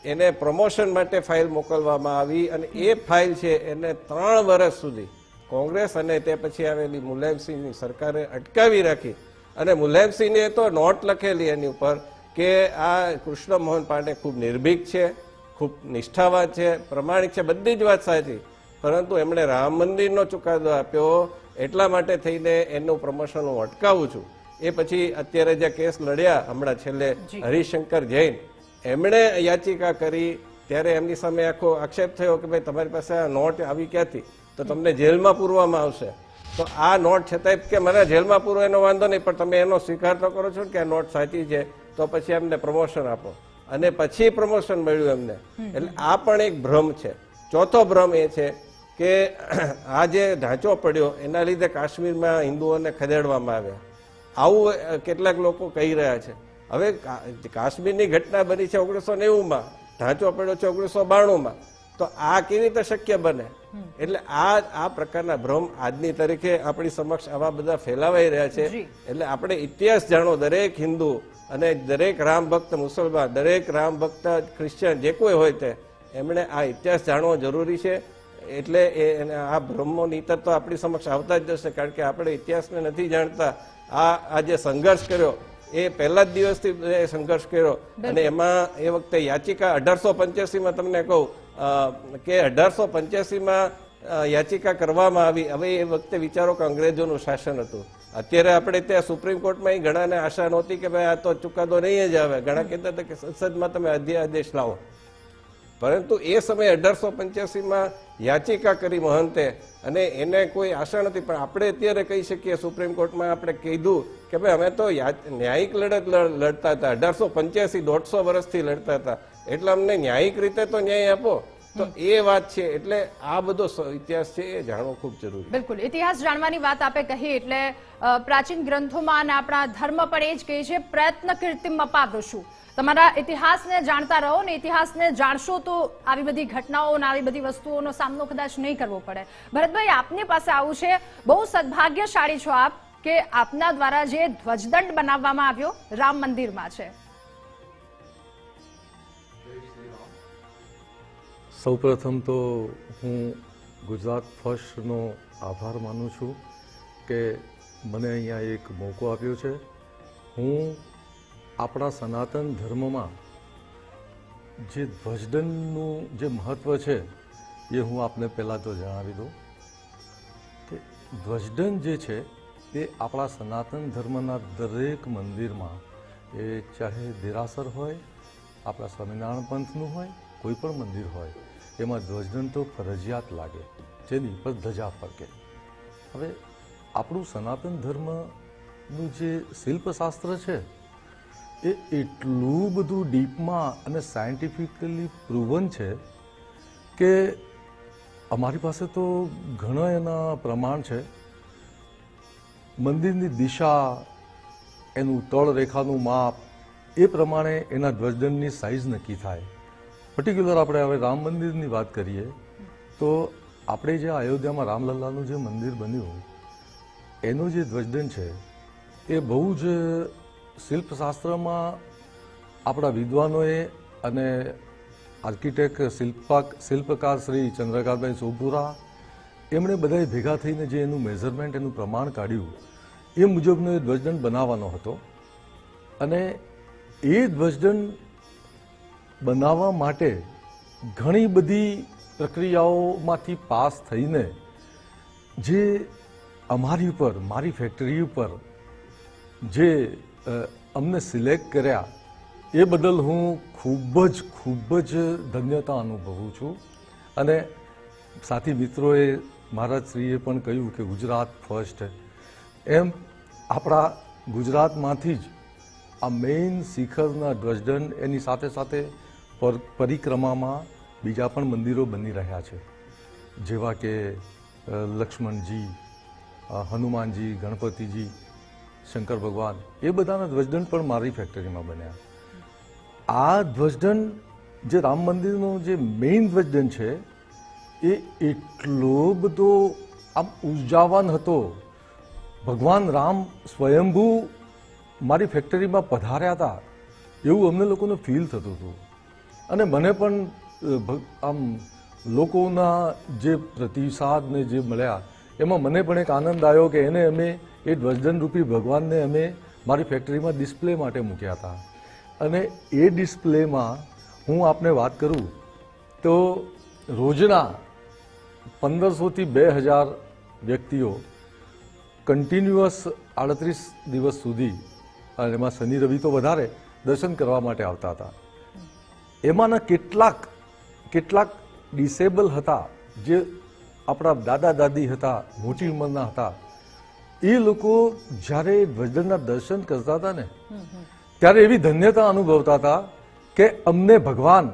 એને પ્રમોશન માટે ફાઇલ મોકલવામાં આવી, અને એ ફાઇલ છે એને 3 વર્ષ સુધી કોંગ્રેસ અને તે પછી આવેલી મુલાયમસિંહની સરકારે અટકાવી રાખી. અને મુલાયમસિંહને તો નોટ લખેલી એની ઉપર કે આ કૃષ્ણ મોહન પાંડે ખૂબ નિર્ભીક છે, ખૂબ નિષ્ઠાવાન છે, પ્રમાણિક છે, બધી જ વાત સાચી. પરંતુ એમણે રામ મંદિરનો ચુકાદો આપ્યો, એટલા માટે થઈને એનું પ્રમોશન હું અટકાવું છું. એ પછી અત્યારે જે કેસ લડ્યા હમણાં છેલ્લે હરિશંકર જૈન, એમણે યાચિકા કરી ત્યારે એમની સામે આખો આક્ષેપ થયો કે ભાઈ તમારી પાસે આ નોટ આવી ક્યાંથી, તો તમને જેલમાં પૂરવામાં આવશે. તો આ નોટ છતાંય કે મને જેલમાં પૂરો એનો વાંધો નહીં, પણ તમે એનો સ્વીકાર તો કરો છો કે આ નોટ સાચી છે, તો પછી એમને પ્રમોશન આપો. અને પછી પ્રમોશન મળ્યું એમને. એટલે આ પણ એક ભ્રમ છે. ચોથો ભ્રમ એ છે કે આ જે ઢાંચો પડ્યો એના લીધે કાશ્મીરમાં હિન્દુઓને ખદેડવામાં આવ્યા, આવું કેટલાક લોકો કહી રહ્યા છે. હવે કાશ્મીરની ઘટના બની છે 1990માં, ઢાંચો પડ્યો છે 1992માં, તો આ કેવી રીતે શક્ય બને? એટલે આ પ્રકારના ભ્રમ આજની તારીખે આપણી સમક્ષ આવા બધા ફેલાવાઈ રહ્યા છે. એટલે આપણે ઇતિહાસ જાણો, દરેક હિન્દુ અને દરેક રામ ભક્ત મુસલમાન, દરેક રામ ભક્ત ક્રિશ્ચિયન, જે કોઈ હોય તે, એમણે આ ઇતિહાસ જાણવો જરૂરી છે. એટલે આ ભ્રમો નીતર તો આપણી સમક્ષ આવતા જ જશે, કારણ કે આપણે ઇતિહાસને નથી જાણતા. આ જે સંઘર્ષ કર્યો એ પહેલા જ દિવસથી સંઘર્ષ કર્યો, અને એમાં એ વખતે યાચિકા 1885માં તમને કહું કે 1885માં યાચિકા કરવામાં આવી. હવે એ વખતે વિચારો કે અંગ્રેજોનું શાસન હતું. અત્યારે આપણે ત્યાં સુપ્રીમ કોર્ટમાં ઘણાને આશા નહોતી કે ભાઈ આ તો ચુકાદો નહીં જ આવે. ઘણા કહેતા હતા કે સંસદમાં તમે અધ્યાદેશ લાવો, પરંતુ એ સમયે 1885માં યાચિકા કરી મહંતે, અને એને કોઈ આશા નથી. પણ આપણે અત્યારે કહી શકીએ, સુપ્રીમ કોર્ટમાં આપણે કીધું કે ભાઈ અમે તો ન્યાયિક લડત લડતા હતા, 1885 150 વર્ષથી લડતા હતા, એટલે અમને ન્યાયિક રીતે તો ન્યાય આપો. તો એ વાત છે. એટલે આ બધો ઇતિહાસ છે એ જાણવો ખૂબ જરૂરી. બિલકુલ, ઇતિહાસ જાણવાની વાત આપે કહી એટલે પ્રાચીન ગ્રંથોમાં અને આપણા ધર્મ પણ એ જ કહે છે, પ્રયત્ન કીર્તિમ અપાવૃશું. તમારા ઇતિહાસને જાણતા રહો ને ઇતિહાસને જાણશો તો આવી બધી ઘટનાઓ અને આવી બધી વસ્તુઓનો સામનો કદાચ નહીં કરવો પડે. ભરતભાઈ, આપની પાસે આવું છે, બહુ સદભાગ્યશાળી છો આપ કે આપના દ્વારા જે ધ્વજદંડ બનાવવામાં આવ્યો રામ મંદિરમાં છે. સૌપ્રથમ તો હું ગુજરાત ફર્સ્ટનો આભાર માનું છું કે મને અહીંયા એક મોકો આપ્યો છે. હું આપણા સનાતન ધર્મમાં જે ધ્વજદંડનું જે મહત્ત્વ છે એ હું આપને પહેલાં તો જણાવી દઉં કે ધ્વજદંડ જે છે એ આપણા સનાતન ધર્મના દરેક મંદિરમાં, એ ચાહે દેરાસર હોય, આપણા સ્વામિનારાયણ પંથનું હોય, કોઈ પણ મંદિર હોય, એમાં ધ્વજદંડ તો ફરજિયાત લાગે, જેની પર ધજા ફરકે. હવે આપણું સનાતન ધર્મનું જે શિલ્પશાસ્ત્ર છે એ એટલું બધું ડીપમાં અને સાયન્ટિફિકલી પ્રૂવન છે કે અમારી પાસે તો ઘણા એના પ્રમાણ છે. મંદિરની દિશા, એનું તળ રેખાનું માપ, એ પ્રમાણે એના ધ્વજદંડની સાઇઝ નક્કી થાય. પર્ટિક્યુલર આપણે હવે રામ મંદિરની વાત કરીએ તો આપણે જે અયોધ્યામાં રામલલ્લાનું જે મંદિર બન્યું એનો જે ધ્વજદંડ છે એ બહુ જ શિલ્પશાસ્ત્રમાં આપણા વિદ્વાનોએ અને આર્કિટેક્ટ શિલ્પકાર શ્રી ચંદ્રકાંતભાઈ સોપુરા, એમણે બધાએ ભેગા થઈને જે એનું મેઝરમેન્ટ, એનું પ્રમાણ કાઢ્યું એ મુજબનો એ ધ્વજદંડ બનાવવાનો હતો. અને એ ધ્વજદંડ બનાવવા માટે ઘણી બધી પ્રક્રિયાઓમાંથી પાસ થઈને જે અમારી ઉપર, મારી ફેક્ટરી ઉપર જે અમને સિલેક્ટ કર્યા એ બદલ હું ખૂબ જ ધન્યતા અનુભવું છું. અને સાથી મિત્રોએ, મહારાજશ્રીએ પણ કહ્યું કે ગુજરાત ફર્સ્ટ, એમ આપણા ગુજરાતમાંથી જ આ મેઇન શિખરના ધ્વજદંડ, એની સાથે સાથે પરિક્રમામાં બીજા પણ મંદિરો બની રહ્યા છે, જેવા કે લક્ષ્મણજી, હનુમાનજી, ગણપતિજી, શંકર ભગવાન, એ બધાના ધ્વજદંડ પણ મારી ફેક્ટરીમાં બન્યા. આ ધ્વજદંડ જે રામ મંદિરનો જે મેઇન ધ્વજદંડ છે એ એટલો બધો આમ ઉર્જાવાન હતો. ભગવાન રામ સ્વયંભૂ મારી ફેક્ટરીમાં પધાર્યા હતા એવું અમને લોકોને ફીલ થતું હતું. અને મને પણ આમ લોકોના જે પ્રતિસાદ ને જે મળ્યા એમાં મને પણ એક આનંદ આવ્યો કે એને અમે એ ધ્વજદંડ રૂપી ભગવાનને અમે મારી ફેક્ટરીમાં ડિસ્પ્લે માટે મૂક્યા હતા. અને એ ડિસ્પ્લેમાં હું આપને વાત કરું તો રોજના 1500 થી 2000 વ્યક્તિઓ કન્ટિન્યુઅસ 38 દિવસ સુધી, અને એમાં શનિ રવિ તો વધારે, દર્શન કરવા માટે આવતા હતા. એમાંના કેટલાક ડિસેબલ હતા, જે આપણા દાદા દાદી હતા, મોટી ઉંમરના હતા. એ લોકો જ્યારે ધ્વજદંડના દર્શન કરતા હતા ને, ત્યારે એવી ધન્યતા અનુભવતા હતા કે અમને ભગવાન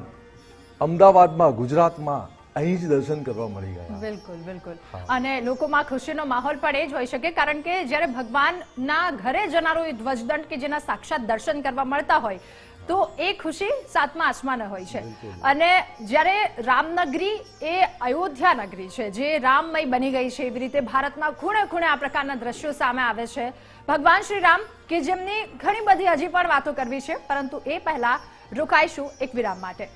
અમદાવાદમાં, ગુજરાતમાં અહીં જ દર્શન કરવા મળી ગયા. બિલકુલ બિલકુલ. અને લોકોમાં ખુશીનો માહોલ પણ એ જ હોઈ શકે, કારણ કે જ્યારે ભગવાનના ઘરે જનારો એ ધ્વજદંડ કે જેના સાક્ષાત દર્શન કરવા મળતા હોય તો એ ખુશી સાતમા આસમાને હોય છે. અને જ્યારે રામનગરી એ અયોધ્યા નગરી છે, જે રામમય બની ગઈ છે, એવી રીતે ભારતમાં ખૂણે ખૂણે આ પ્રકારના દ્રશ્યો સામે આવે છે. ભગવાન શ્રી રામ કે જેમની ઘણી બધી હજી પણ વાતો કરવી છે, પરંતુ એ પહેલા રોકાઈશું એક વિરામ માટે.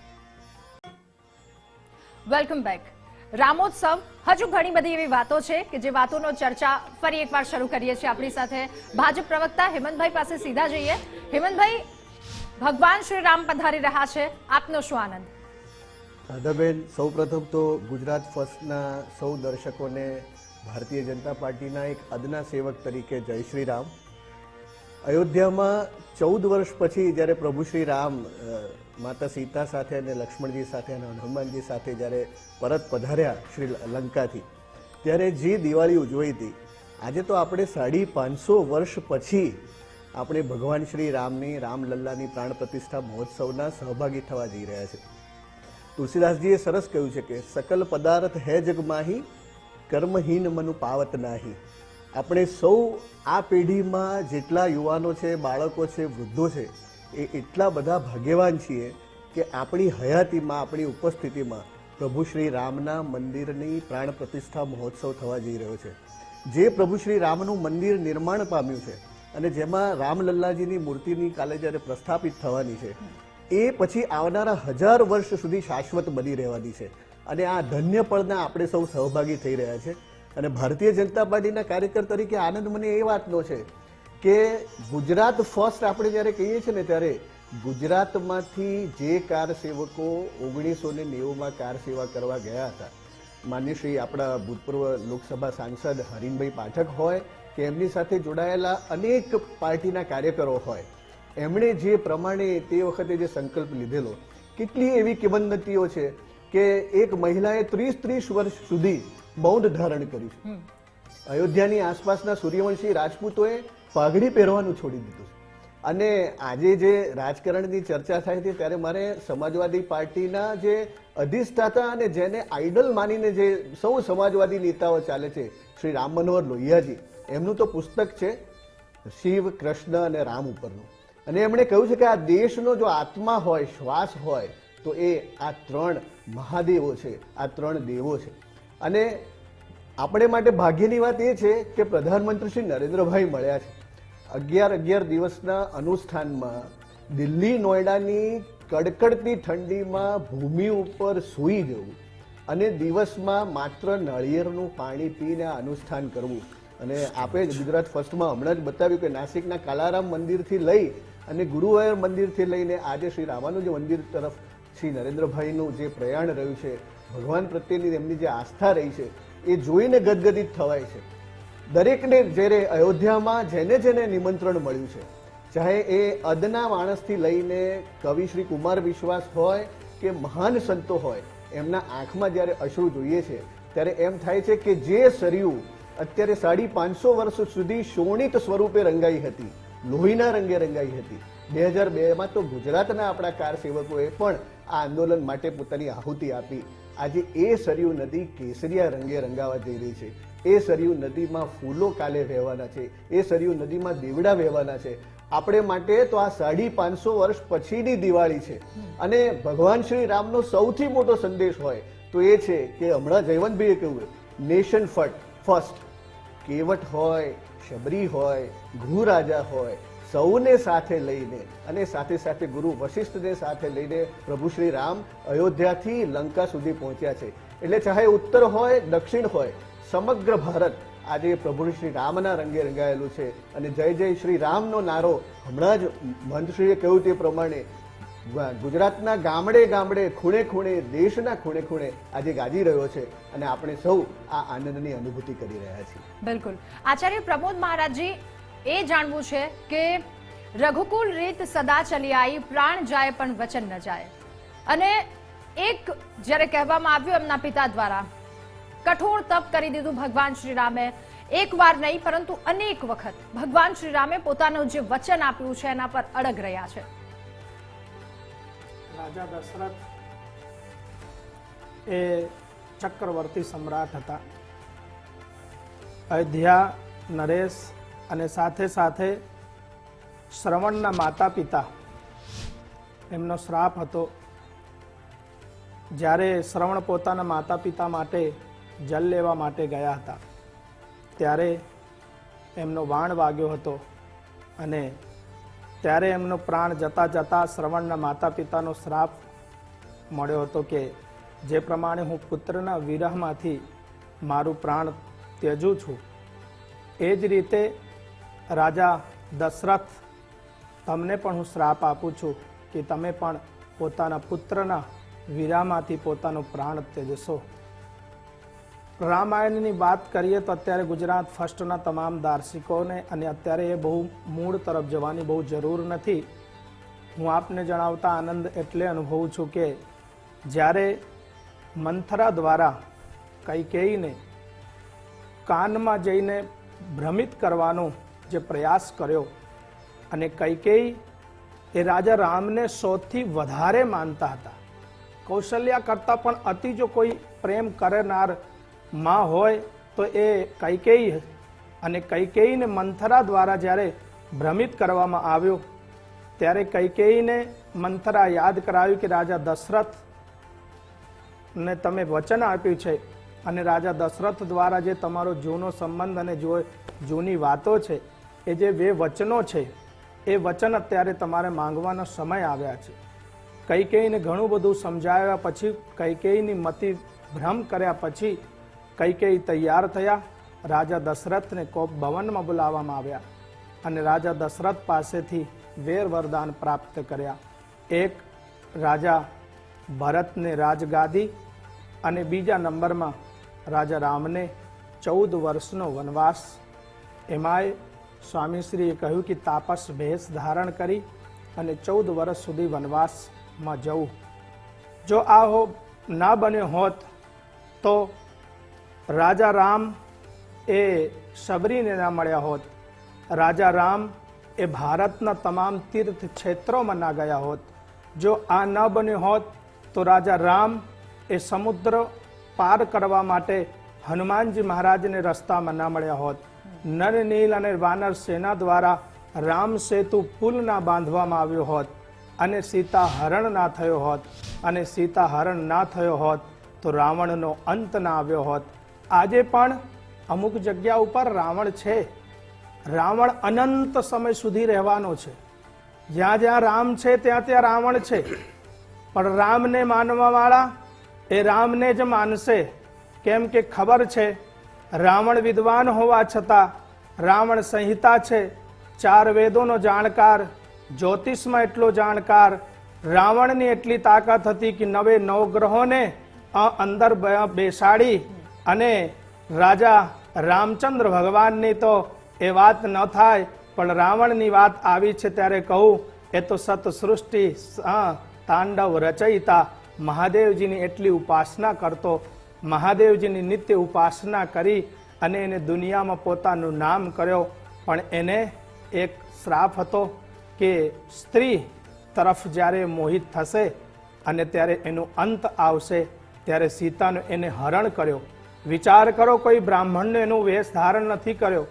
Welcome back. રામોત્સવ, હજુ ઘણી બધી એવી વાતો છે કે જે વાતોનો ચર્ચા ફરી એકવાર શરૂ કરીએ છીએ. આપણી સાથે ભાજપ પ્રવક્તા હેમંતભાઈ પાસે સીધા જઈએ. હેમંતભાઈ, ભગવાન શ્રી રામ પધારી રહ્યા છે, આપનો શું આનંદ? રાધાબેન, સૌ પ્રથમ તો ગુજરાત ફર્સ્ટના સૌ દર્શકોને ભારતીય જનતા પાર્ટીના એક અદના સેવક તરીકે જય શ્રી રામ. અયોધ્યામાં 14 વર્ષ પછી જ્યારે પ્રભુ શ્રી રામ માતા સીતા સાથે અને લક્ષ્મણજી સાથે અને હનુમાનજી સાથે જ્યારે પરત પધાર્યા શ્રી લંકાથી, ત્યારે જે દિવાળી ઉજવાઈ હતી, આજે તો આપણે 550 વર્ષ પછી આપણે ભગવાન શ્રી રામની, રામલલ્લાની પ્રાણ પ્રતિષ્ઠા મહોત્સવના સહભાગી થવા જઈ રહ્યા છે. તુલસીદાસજીએ સરસ કહ્યું છે કે સકલ પદાર્થ હે જગમાહી, કર્મહીન મનુ પાવત નાહી. આપણે સૌ આ પેઢીમાં જેટલા યુવાનો છે, બાળકો છે, વૃદ્ધો છે, એ એટલા બધા ભાગ્યવાન છીએ કે આપણી હયાતીમાં, આપણી ઉપસ્થિતિમાં પ્રભુ શ્રી રામના મંદિરની પ્રાણ પ્રતિષ્ઠા મહોત્સવ થવા જઈ રહ્યો છે. જે પ્રભુ શ્રી રામનું મંદિર નિર્માણ પામ્યું છે અને જેમાં રામલલ્લાજીની મૂર્તિની કાલે જ્યારે પ્રસ્થાપિત થવાની છે, એ પછી આવનારા 1000 વર્ષ સુધી શાશ્વત બની રહેવાની છે. અને આ ધન્ય પળના આપણે સૌ સહભાગી થઈ રહ્યા છે. અને ભારતીય જનતા પાર્ટીના કાર્યકર તરીકે આનંદ મને એ વાતનો છે કે ગુજરાત ફર્સ્ટ આપણે જ્યારે કહીએ છીએ ને, ત્યારે ગુજરાતમાંથી જે કાર સેવકો 1990માં કાર સેવા કરવા ગયા હતા, માન્ય શ્રી આપણા ભૂતપૂર્વ લોકસભા સાંસદ હરીનભાઈ પાઠક હોય કે એમની સાથે જોડાયેલા અનેક પાર્ટીના કાર્યકરો હોય, એમણે જે પ્રમાણે તે વખતે જે સંકલ્પ લીધેલો, કેટલી એવી કિંવદંતીઓ છે કે એક મહિલાએ 30 વર્ષ સુધી મૌન ધારણ કર્યું છે. અયોધ્યાની આસપાસના સૂર્યવંશી રાજપૂતોએ પાઘડી પહેરવાનું છોડી દીધું છે. અને આજે જે રાજકારણની ચર્ચા થાય છે, ત્યારે મારે સમાજવાદી પાર્ટીના જે અધિષ્ઠાતા અને જેને આઈડલ માનીને જે સૌ સમાજવાદી નેતાઓ ચાલે છે, શ્રી રામ મનોહર લોહિયાજી, એમનું તો પુસ્તક છે શિવ, કૃષ્ણ અને રામ ઉપરનું. અને એમણે કહ્યું છે કે આ દેશનો જો આત્મા હોય, શ્વાસ હોય, તો એ આ 3 મહાદેવો છે, આ 3 દેવો છે. અને આપણે માટે ભાગ્યની વાત એ છે કે પ્રધાનમંત્રી શ્રી નરેન્દ્રભાઈ મળ્યા છે. 11 દિવસના અનુષ્ઠાનમાં દિલ્હી, નોઈડાની કડકડતી ઠંડીમાં ભૂમિ ઉપર સૂઈ જવું અને દિવસમાં માત્ર નળિયેરનું પાણી પીને આ અનુષ્ઠાન કરવું. અને આપણે ગુજરાત ફર્સ્ટમાં હમણાં જ બતાવ્યું કે નાસિકના કાલારામ મંદિરથી લઈ અને ગુરુવાયુર મંદિરથી લઈને આજે શ્રી રામાનુજ મંદિર તરફ શ્રી નરેન્દ્રભાઈનું જે પ્રયાણ રહ્યું છે, ભગવાન પ્રત્યેની એમની જે આસ્થા રહી છે, એ જોઈને ગદગદિત થવાય છે. દરેકને જ્યારે અયોધ્યામાં જેને જેને નિમંત્રણ મળ્યું છે, ચાહે એ અદના માણસથી લઈને કવિ શ્રી કુમાર વિશ્વાસ હોય કે મહાન સંતો હોય, એમના આંખમાં જ્યારે અશ્રુ જોઈએ છે, ત્યારે એમ થાય છે કે જે સરયુ અત્યારે 550 વર્ષ સુધી શોણિત સ્વરૂપે રંગાઈ હતી, લોહીના રંગે રંગાઈ હતી, 2002માં તો ગુજરાતના આપણા કાર સેવકોએ પણ આ આંદોલન માટે પોતાની આહુતિ આપી. આજે એ સરયુ નદી કેસરિયા રંગે રંગાવા જઈ રહી છે. એ સરયુ નદીમાં ફૂલો કાલે વહેવાના છે, એ સરયુ નદીમાં દેવડા વહેવાના છે. આપણે માટે તો આ 550 વર્ષ પછીની દિવાળી છે. અને ભગવાન શ્રી રામનો સૌથી મોટો સંદેશ હોય તો એ છે કે હમણાં જયવંતભાઈએ કહ્યું, નેશન ફર્સ્ટ. કેવટ હોય, શબરી હોય, ગૃહ રાજા હોય, સૌને સાથે લઈને અને સાથે સાથે ગુરુ વશિષ્ઠને સાથે લઈને પ્રભુ શ્રી રામ અયોધ્યાથી લંકા સુધી પહોંચ્યા છે. એટલે ચાહે ઉત્તર હોય, દક્ષિણ હોય, સમગ્ર ભારત આજે પ્રભુ શ્રી રામના રંગે રંગાયેલું છે. અને જય જય શ્રી રામનો નારો હમણાં જ મંત્રીએ કહ્યું તે પ્રમાણે ગુજરાતના ગામડે ગામડે ખૂણે ખૂણે દેશના ખૂણે ખૂણે આજે ગાજી રહ્યો છે અને આપણે સૌ આ આનંદની અનુભૂતિ કરી રહ્યા છીએ. બિલકુલ. આચાર્ય પ્રમોદ મહારાજજી, એ જાણવું છે કે રઘુકુલ રીત સદા ચલી આવી, પ્રાણ જાય પણ વચન ન જાય. અને એક જ્યારે કહેવામાં આવ્યું એમના પિતા દ્વારા, કઠોર તપ કરી દીધું ભગવાન શ્રી રામે. એક વાર નહીં પરંતુ અનેક વખત ભગવાન શ્રી રામે પોતાનું જે વચન આપ્યું છે એના પર અડગ રહ્યા છે. રાજા દશરથ એ ચક્રવર્તી સમ્રાટ હતા. અયોધ્યા નરેશ અને સાથે સાથે શ્રવણના માતા પિતા, એમનો શ્રાપ હતો. જ્યારે શ્રવણ પોતાના માતા પિતા માટે જલ લેવા માટે ગયા હતા ત્યારે એમનો વાણ વાગ્યો હતો અને ત્યારે એમનો પ્રાણ જતા જતા શ્રવણના માતા પિતાનો શ્રાપ મળ્યો હતો કે જે પ્રમાણે હું પુત્રના વિરહમાંથી મારું પ્રાણ ત્યજું છું, એ જ રીતે રાજા દશરથ, તમને પણ હું શ્રાપ આપું છું કે તમે પણ પોતાના પુત્રના વિરહમાંથી પોતાનો પ્રાણ ત્યજશો. રામાયણની વાત કરીએ તો અત્યારે ગુજરાત ફર્સ્ટના તમામ દાર્શનિકોને અને અત્યારે એ બહુ મૂળ તરફ જવાની બહુ જરૂર નથી. હું આપને જણાવતા આનંદ એટલે અનુભવું છું કે જ્યારે મંથરા દ્વારા કૈકેયીને કાનમાં જઈને ભ્રમિત કરવાનો જે પ્રયાસ કર્યો અને કૈકેયી એ રાજા રામને સૌથી વધારે માનતા હતા. કૌશલ્યા કરતાં પણ અતિ જો કોઈ પ્રેમ કરનાર માં હોય તો એ કૈકેયી. અને કૈકેયીને મંથરા દ્વારા જ્યારે ભ્રમિત કરવામાં આવ્યો ત્યારે કૈકેયીને મંથરા યાદ કરાવ્યું કે રાજા દશરથ ને તમે વચન આપ્યું છે અને રાજા દશરથ દ્વારા જે તમારો જૂનો સંબંધ અને જૂની વાતો છે, એ જે બે વચનો છે, એ વચન અત્યારે તમારે માંગવાનો સમય આવ્યા છે. કૈકેયીને ઘણું બધું સમજાવ્યા પછી, કૈકેયીની મતિ ભ્રમ કર્યા પછી કૈકેયી તૈયાર થયા. રાજા દશરથને કોપ ભવનમાં બોલાવવામાં આવ્યા અને રાજા દશરથ પાસેથી વેર વરદાન પ્રાપ્ત કર્યા. એક, રાજા ભરતને રાજગાદી અને બીજા નંબરમાં રાજા રામને 14 વર્ષનો વનવાસ. એમાંય સ્વામીશ્રીએ કહ્યું કે તાપસ ભેષ ધારણ કરી અને 14 વર્ષ સુધી વનવાસમાં જવું. જો આ ના બન્યો હોત તો રાજા રામ એ શબરીને ના મળ્યા હોત, રાજા રામ એ ભારતના તમામ તીર્થ ક્ષેત્રોમાં ના ગયા હોત. જો આ ન બન્યું હોત તો રાજા રામ એ સમુદ્ર પાર કરવા માટે હનુમાનજી મહારાજને રસ્તામાં ના મળ્યા હોત. નર નીલ અને વાનર સેના દ્વારા રામ સેતુ પુલ ના બાંધવામાં આવ્યો હોત અને સીતા હરણ ના થયો હોત, અને સીતા હરણ ના થયો હોત તો રાવણનો અંત ના આવ્યો હોત. આજે પણ અમુક જગ્યા ઉપર રાવણ છે. રાવણ અનંત સમય સુધી રહેવાનો છે. જ્યાં જ્યાં રામ છે ત્યાં ત્યાં રાવણ છે. પણ રામને માનવા વાળા એ રામને જ માનશે. કેમ કે ખબર છે રાવણ વિદ્વાન હોવા છતાં રાવણ સંહિતા છે, 4 વેદોનો જાણકાર, જ્યોતિષમાં એટલો જાણકાર. રાવણની એટલી તાકાત હતી કે 9 ગ્રહોને અંદર બેસાડી અને રાજા રામચંદ્ર ભગવાનની તો એ વાત ન થાય, પણ રાવણની વાત આવી છે ત્યારે કહું એ તો સત સૃષ્ટિ તાંડવ રચયિતા મહાદેવજીની એટલી ઉપાસના કરતો. મહાદેવજીની નિત્ય ઉપાસના કરી અને એને દુનિયામાં પોતાનું નામ કર્યો. પણ એને એક શ્રાપ હતો કે સ્ત્રી તરફ જ્યારે મોહિત થશે અને ત્યારે એનું અંત આવશે, ત્યારે સીતાનું એને હરણ કર્યો. વિચાર કરો, કોઈ બ્રાહ્મણને એનું વેશ ધારણ નથી કર્યો,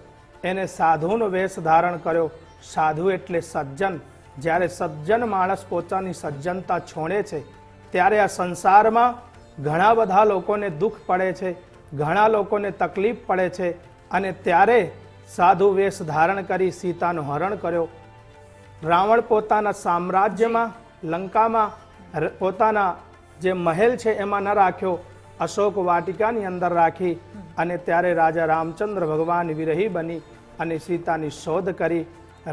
એને સાધુનો વેશ ધારણ કર્યો. સાધુ એટલે સજ્જન. જ્યારે સજ્જન માણસ પોતાની સજ્જનતા છોડે છે ત્યારે આ સંસારમાં ઘણા બધા લોકોને દુઃખ પડે છે, ઘણા લોકોને તકલીફ પડે છે. અને ત્યારે સાધુ વેશ ધારણ કરી સીતાનું હરણ કર્યો. રાવણ પોતાના સામ્રાજ્યમાં લંકામાં પોતાના જે મહેલ છે એમાં ન રાખ્યો, અશોક વાટિકાની અંદર રાખી. અને ત્યારે રાજા રામચંદ્ર ભગવાન વિરહી બની અને સીતાની શોધ કરી.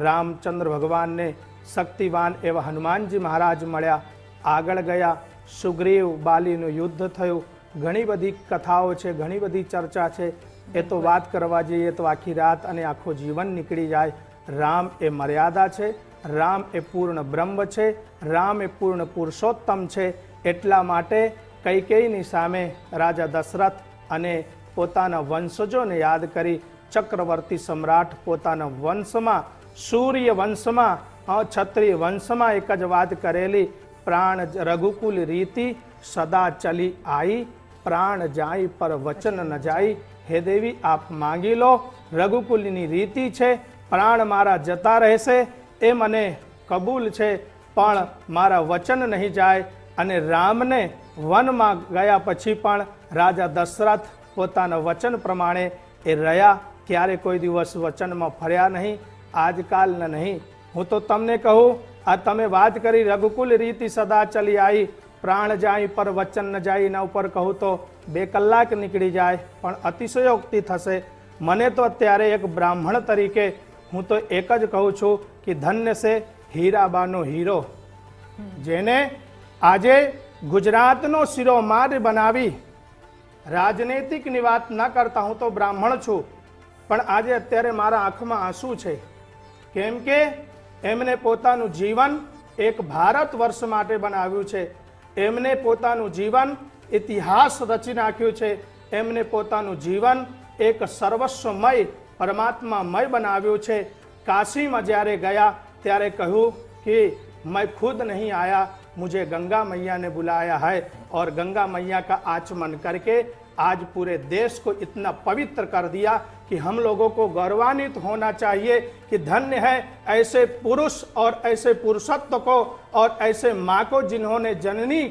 રામચંદ્ર ભગવાનને શક્તિવાન એવા હનુમાનજી મહારાજ મળ્યા, આગળ ગયા, સુગ્રીવ બાલીનું યુદ્ધ થયું, ઘણી બધી કથાઓ છે, ઘણી બધી ચર્ચા છે. એ તો વાત કરવા જઈએ તો આખી રાત અને આખો જીવન નીકળી જાય. રામ એ મર્યાદા છે, રામ એ પૂર્ણ બ્રહ્મ છે, રામ એ પૂર્ણ પુરુષોત્તમ છે. એટલા માટે કૈકેયીની સામે રાજા દશરથ અને પોતાના વંશજોને યાદ કરી ચક્રવર્તી સમ્રાટ પોતાના વંશમાં, સૂર્ય વંશમાં, ક્ષત્રિય વંશમાં એક જ વાત કરેલી, પ્રાણ રઘુકુલ રીતિ સદા ચલી આઈ, પ્રાણ જાય પર વચન ન જાય. હે દેવી, આપ માંગી લો, રઘુકુલની રીતિ છે, પ્રાણ મારા જતા રહેશે એ મને કબૂલ છે, પણ મારા વચન નહીં જાય. અને રામને વનમાં ગયા પછી પણ રાજા દશરથ પોતાના વચન પ્રમાણે એ રહ્યા, ક્યારે કોઈ દિવસ વચનમાં ફર્યા નહીં, આજકાલના નહીં. હું તો તમને કહું, આ તમે વાત કરી રઘુકુલ રીતિ સદા ચલી આવી, પ્રાણ જાય પર વચન ન જાય, એના ઉપર કહું તો 2 કલાક નીકળી જાય, પણ અતિશયોક્તિ થશે. મને તો અત્યારે એક બ્રાહ્મણ તરીકે હું તો એક જ કહું છું કે ધન્ય છે હીરાબાનો હીરો, જેને આજે ગુજરાતનો શિરોમાર બનાવી, રાજનૈતિકની વાત ન કરતા, હું તો બ્રાહ્મણ છું, પણ આજે અત્યારે મારા આંખમાં આંસુ છે. કેમ કે એમને પોતાનું જીવન એક ભારત વર્ષ માટે બનાવ્યું છે, એમને પોતાનું જીવન ઇતિહાસ રચી નાખ્યું છે, એમને પોતાનું જીવન એક સર્વસ્વમય પરમાત્મામય બનાવ્યું છે. કાશીમાં જ્યારે ગયા ત્યારે કહ્યું कि मैं खुद नहीं आया, मुझे गंगा मैया ने बुलाया है, और गंगा मैया का आचमन करके आज पूरे देश को इतना पवित्र कर दिया कि हम लोगों को गौरवान्वित होना चाहिए कि धन्य है ऐसे पुरुष और ऐसे पुरुषत्व को और ऐसे माँ को जिन्होंने जननी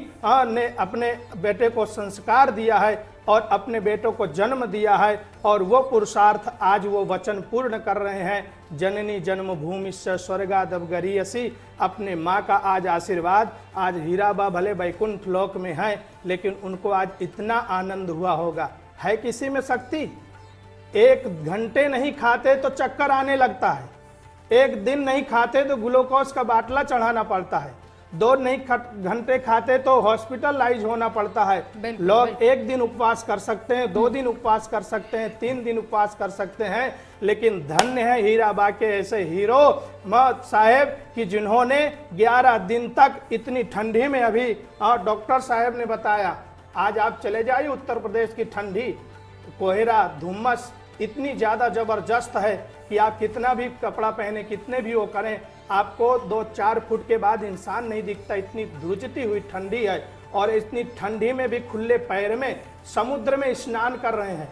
ने अपने बेटे को संस्कार दिया है और अपने बेटों को जन्म दिया है, और वो पुरुषार्थ आज वो वचन पूर्ण कर रहे हैं। जननी जन्मभूमि से स्वर्गादब गरीयसी, अपने माँ का आज आशीर्वाद, आज हीराबा भले वैकुंठ लोक में हैं, लेकिन उनको आज इतना आनंद हुआ होगा। है किसी में शक्ति? 1 घंटे नहीं खाते तो चक्कर आने लगता है, 1 दिन नहीं खाते तो ग्लूकोज का बाटला चढ़ाना पड़ता है, 2 घंटे खाते तो हॉस्पिटलाइज होना पड़ता है। लोग 1 दिन उपवास कर सकते हैं, 2 दिन उपवास कर सकते हैं, 3 दिन उपवास कर सकते हैं, लेकिन धन्य है हीराबा के ऐसे हीरो साहेब कि जिन्होंने 11 दिन तक इतनी ठंडी में, अभी डॉक्टर साहब ने बताया, आज आप चले जाइए उत्तर प्रदेश की ठंडी, कोहरा धुम्मस इतनी ज़्यादा ज़बरदस्त है कि आप कितना भी कपड़ा पहने, कितने भी वो करें, आपको 2-4 फुट के बाद इंसान नहीं दिखता, इतनी ध्रुजती हुई ठंडी है। और इतनी ठंडी में भी खुले पैर में समुद्र में स्नान कर रहे हैं,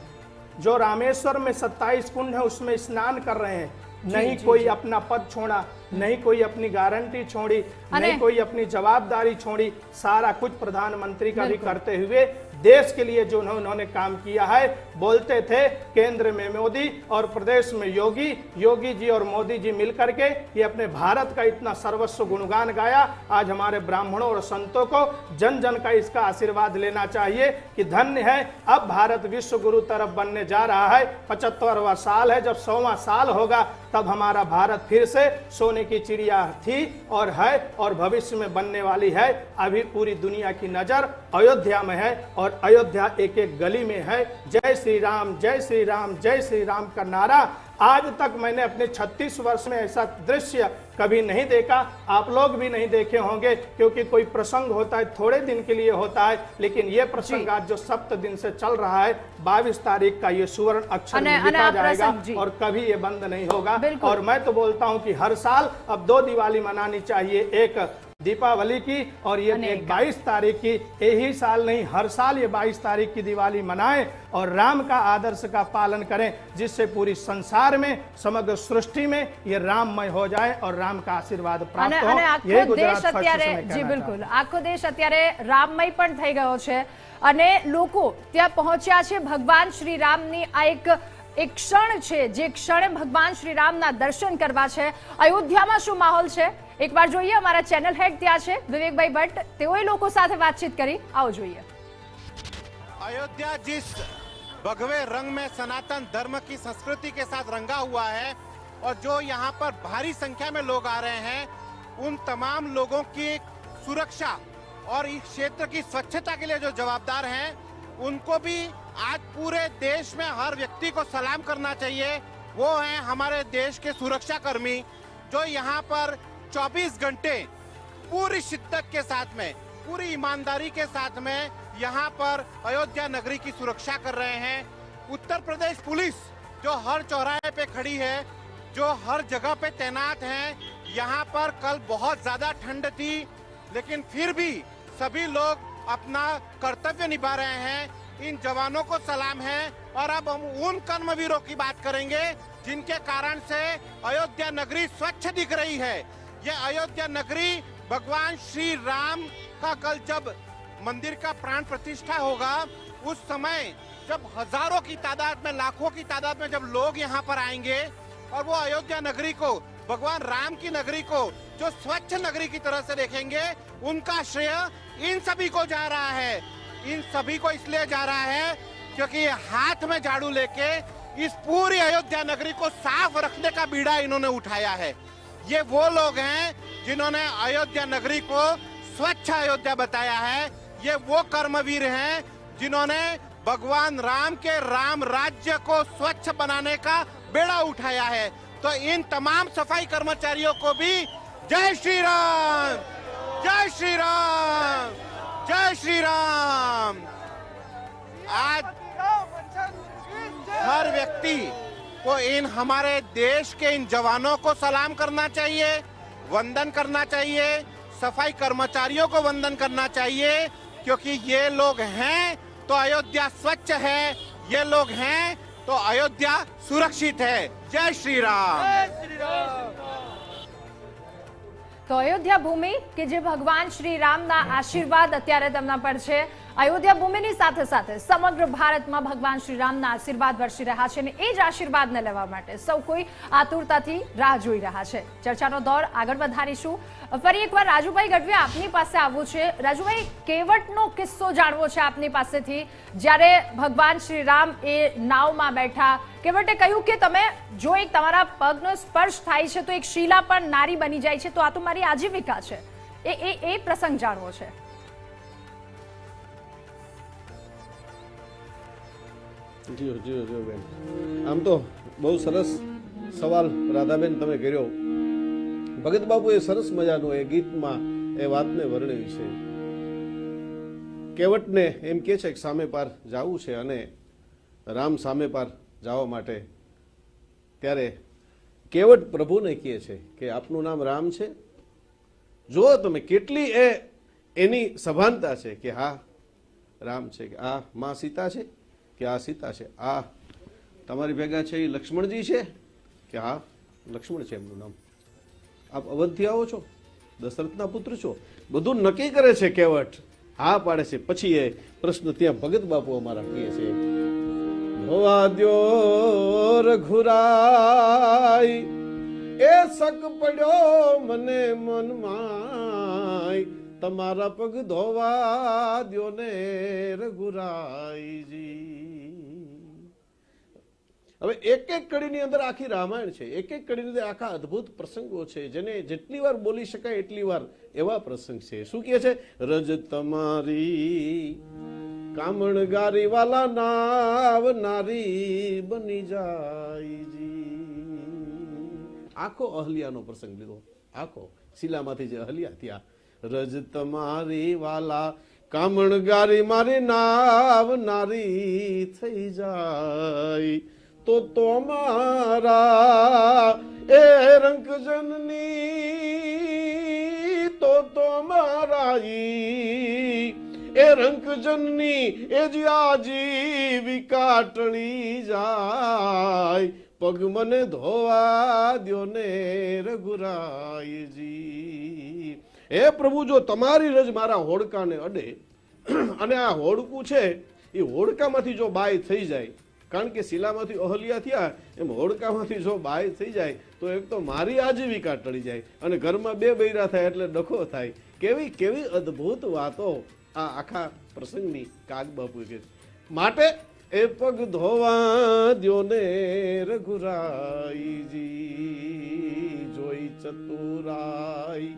जो रामेश्वर में 27 कुंड है उसमें स्नान कर रहे हैं। नहीं कोई अपना पद छोड़ा, नहीं कोई अपनी गारंटी छोड़ी, नहीं कोई अपनी जवाबदारी छोड़ी, सारा कुछ प्रधानमंत्री का भी करते हुए देश के लिए जो उन्होंने काम किया है। बोलते थे केंद्र में मोदी और प्रदेश में योगी, योगी जी और मोदी जी मिलकर के ये अपने भारत का इतना सर्वस्व गुणगान गाया। आज हमारे ब्राह्मणों और संतों को जन जन का इसका आशीर्वाद लेना चाहिए कि धन्य है, अब भारत विश्व गुरु तरफ बनने जा रहा है। 75वां साल है, जब 100वां साल होगा तब हमारा भारत फिर से सोने की चिड़िया थी और है और भविष्य में बनने वाली है। अभी पूरी दुनिया की नजर अयोध्या में है और अयोध्या एक एक गली में है। जय श्री राम, जय श्री राम, जय श्री राम का नारा आज तक मैंने अपने 36 वर्ष में ऐसा दृश्य कभी नहीं देखा, आप लोग भी नहीं देखे होंगे, क्योंकि कोई प्रसंग होता है थोड़े दिन के लिए होता है, लेकिन ये प्रसंग आज जो 7 दिन से चल रहा है, 22 तारीख का ये सुवर्ण अक्षर में लिखा जाएगा और कभी ये बंद नहीं होगा। और मैं तो बोलता हूँ कि हर साल अब 2 दिवाली मनानी चाहिए, एक दीपावली की और ये 22 तारीख की। यही साल नहीं, हर साल ये 22 तारीख की दिवाली मनाएं और राम का आदर्श का पालन करें, जिससे पूरी संसार में, समग्र सृष्टि में ये राममय हो जाए और राम का आशीर्वाद प्राप्त हो। ये गुजरात फर्स्ट जी बिल्कुल, आखो देश अत्यारे राममय पण થઈ ગયો છે અને લોકો ત્યાં પહોંચ્યા છે। ભગવાન શ્રી રામની આ એક ક્ષણ છે, જે ક્ષણે ભગવાન શ્રી રામના દર્શન કરવા છે। અયોધ્યામાં શું માહોલ છે એક વાર જોઈએ। અમારા ચેનલ હેડ ત્યાં છે વિવેકભાઈ ભટ્ટ, તેઓએ લોકો સાથે વાતચીત કરી, આવો જોઈએ। अयोध्या जिस भगवे रंग में सनातन धर्म की संस्कृति के साथ रंगा हुआ है और जो यहाँ पर भारी संख्या में लोग आ रहे हैं, उन तमाम लोगों की सुरक्षा और इस क्षेत्र की स्वच्छता के लिए जो जवाबदार हैं, उनको भी आज पूरे देश में हर व्यक्ति को सलाम करना चाहिए। वो हैं हमारे देश के सुरक्षा कर्मी जो यहाँ पर 24 घंटे पूरी शिद्दत के साथ में, पूरी ईमानदारी के साथ में यहाँ पर अयोध्या नगरी की सुरक्षा कर रहे हैं। उत्तर प्रदेश पुलिस जो हर चौराहे पे खड़ी है, जो हर जगह पे तैनात है। यहाँ पर कल बहुत ज्यादा ठंड थी, लेकिन फिर भी सभी लोग अपना कर्तव्य निभा रहे हैं। इन जवानों को सलाम है। और अब हम उन कर्मवीरों की बात करेंगे जिनके कारण से अयोध्या नगरी स्वच्छ दिख रही है। ये अयोध्या नगरी भगवान श्री राम का कल जब मंदिर का प्राण प्रतिष्ठा होगा, उस समय जब हजारों की तादाद में, लाखों की तादाद में जब लोग यहाँ पर आएंगे और वो अयोध्या नगरी को, भगवान राम की नगरी को जो स्वच्छ नगरी की तरह से देखेंगे, उनका श्रेय इन सभी को जा रहा है। इन सभी को इसलिए जा रहा है क्योंकि ये हाथ में झाड़ू लेके इस पूरी अयोध्या नगरी को साफ रखने का बीड़ा इन्होंने उठाया है। ये वो लोग हैं जिन्होंने अयोध्या नगरी को स्वच्छ अयोध्या बताया है। ये वो कर्मवीर हैं जिन्होंने भगवान राम के राम राज्य को स्वच्छ बनाने का बेड़ा उठाया है। तो इन तमाम सफाई कर्मचारियों को भी जय श्री राम, जय श्री राम, जय श्री राम। आज हर व्यक्ति को इन हमारे देश के इन जवानों को सलाम करना चाहिए, वंदन करना चाहिए, सफाई कर्मचारियों को वंदन करना चाहिए, क्योंकि ये लोग हैं तो अयोध्या स्वच्छ है, ये लोग हैं तो अयोध्या सुरक्षित है। जय श्री राम। તો અયોધ્યા ભૂમિ કે જે ભગવાન શ્રી રામના આશીર્વાદ અત્યારે તેમના પર છે, અયોધ્યા ભૂમિની સાથે સાથે સમગ્ર ભારતમાં ભગવાન શ્રી રામના આશીર્વાદ વરસી રહ્યા છે અને એ જ આશીર્વાદને લેવા માટે સૌ કોઈ આતુરતાથી રાહ જોઈ રહ્યા છે। ચર્ચાનો દોર આગળ વધારીશું। ફરી એકવાર રાજુભાઈ ગઢવી આપની પાસે આવવું છે। રાજુભાઈ, કેવટનો કિસ્સો જાણવો છે આપની પાસેથી। જ્યારે ભગવાન શ્રી રામ એ નાવમાં બેઠા, કેવટે કહ્યું કે તમે જો એક તમારા પગનો સ્પર્શ થાય છે તો એક શીલા પણ નારી બની જાય છે, તો આ તો મારી આજીવિકા છે। એ પ્રસંગ જાણવો છે। જીઓ જીઓ જીઓ બેન, આમ તો બહુ સરસ સવાલ રાધાબેન તમે કર્યો। ભગત બાપુએ સરસ મજાનું એ ગીતમાં એ વાતને વર્ણવી છે। કેવટને એમ કે છે કે સામે પાર જવું છે અને રામ સામે પાર જવા માટે ત્યારે કેવટ પ્રભુને કહે છે કે આપનું નામ રામ છે। જો તમે કેટલી એની સભાનતા છે કે હા રામ છે, કે આ માં સીતા છે, કે આ સીતા છે, આ તમારી ભેગા છે એ લક્ષ્મણજી છે, કે હા લક્ષ્મણ છે એમનું નામ, આપ અવધથી આવો છો, દશરથના પુત્ર છો, બધું નક્કી કરે છે કેવટ, હા પાડે છે। પછી એ પ્રશ્ન ત્યાં ભગત બાપુ અમારા કહે છે, ધોવા દ્યો રઘુરાય એ શક પડ્યો મને મનમાં, તમારા પગ ધોવા દ્યો ને રઘુરાયજી। હવે એક એક કડીની અંદર આખી રામાયણ છે, એક એક કડીની અંદર આખા અદ્ભુત પ્રસંગો છે, જેને જેટલી વાર બોલી શકાય એટલી વાર એવા પ્રસંગ છે। શું કહે છે? રજ તમારી કામણગારી વાલા નાવ નારી બની જાયજી। આખો અહલ્યાનો પ્રસંગ લીધો, આખો શીલામાંથી જે અહલ્યા થયા, રજ તમારી વાલા કામણગારી મારી નાવ નારી થઈ જાય, તો તમારા એ રંકજનની, તો તમારા એ રંકજનની એ જ આજીવિકા ટળી જાય, પગ મને ધોવા દ્યો ને રઘુરાયજી। હે પ્રભુ, જો તમારી રજ મારા હોડકાને અડે અને આ હોડકું છે એ હોડકામાંથી જો બાય થઈ જાય, કારણ કે શિલામાંથી અહલ્યા થયા એમ હોડકામાંથી જો બાય થઈ જાય તો એક તો મારી આજીવિકા ટળી જાય અને ઘરમાં બે બૈરા થાય એટલે ડખો થાય। કેવી કેવી અદ્ભુત વાતો આ આખા પ્રસંગની કાગ બાપુ કે માટે એ પગ ધોવા દ્યો ને રઘુરાયજી, જોઈ ચતુરાઈ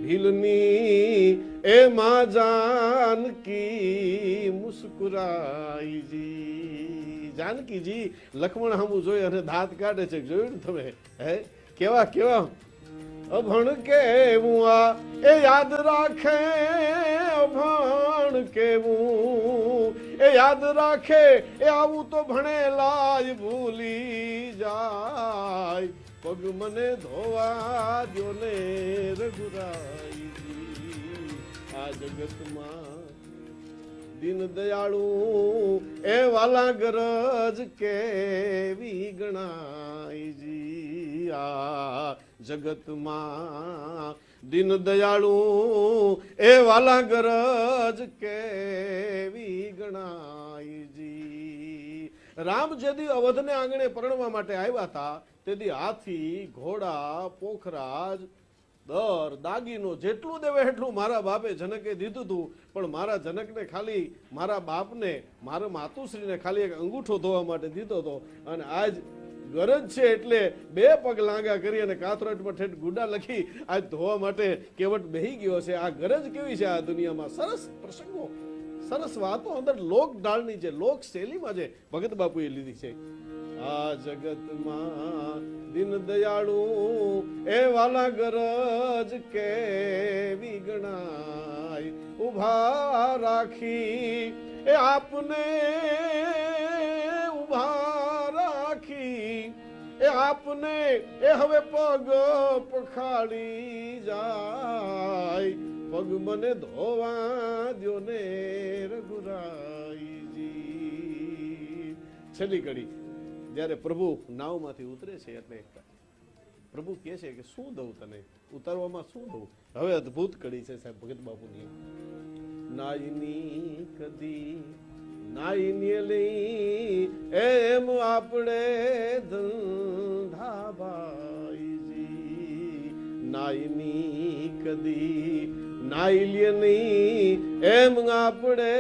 ભીલની એ માં જાનકી મુસ્કુરાઈજી. જાનકીજી લક્ષ્મણ સામું જોઈ અને દાંત કાઢે છે, જોયું ને તમે? હે કેવા કેવા અભણ કેવું આ એ યાદ રાખે, અભણ કેવું એ યાદ રાખે, એ આવું તો ભણેલા ભૂલી જાય. પગ મને ધોવા દ્યો ને રઘુરાઈજી. આ જગતમાં દીન દયાળુ એ વાલા ગરજ કેવી ગણાયજી. આ જગતમાં દીન દયાળુ એ વાલા ગરજ કેવી ગણાયજી. રામ જેદી અવધને આંગણે પરણવા માટે આવ્યા હતા તેથી હાથી, ઘોડા, પોખરાજ, દર, દાગીનો જેટલું દેવે એટલું મારા બાપે જનકે દીધું હતું. પણ મારા જનકને ખાલી, મારા બાપને, મારા માતુશ્રીને ખાલી એક અંગૂઠો ધોવા માટે દીધો હતો. અને આજ ગરજ છે એટલે 2 પગ લાંગા કરી અને કાથરોટમાં ઠેઠ ગુડા લખી આજ ધોવા માટે કેવટ બેહી ગયો છે. આ ગરજ કેવી છે આ દુનિયામાં! સરસ પ્રસંગો, સરસ વાતો અંદર લોક ઢાળની છે, લોક શૈલીમાં છે, ભગત બાપુએ લીધી છે. આ જગતમાં દીન દયાળુ એ વાલા ગરજ કેવી ગણાય. ઉભા રાખી એ આપને, ઉભા રાખી એ આપને એ હવે પગ પખાડી જાય. પગ મને ધોવા દ્યો ને રઘુરાઈજી. છેલ્લી કડી જ્યારે પ્રભુ નાવમાંથી ઉતરે છે એટલે પ્રભુ કહે છે કે શું દઉં તને, ઉતારવામાં શું દઉં? હવે અદભુત કડી છે સાહેબ ભગત બાપુની. નાઈની કદી નાઈની લઈ એમ આપણે ધંધાબાઈજી. નાઈની કદી નાઈ લે નહીં એમ આપણે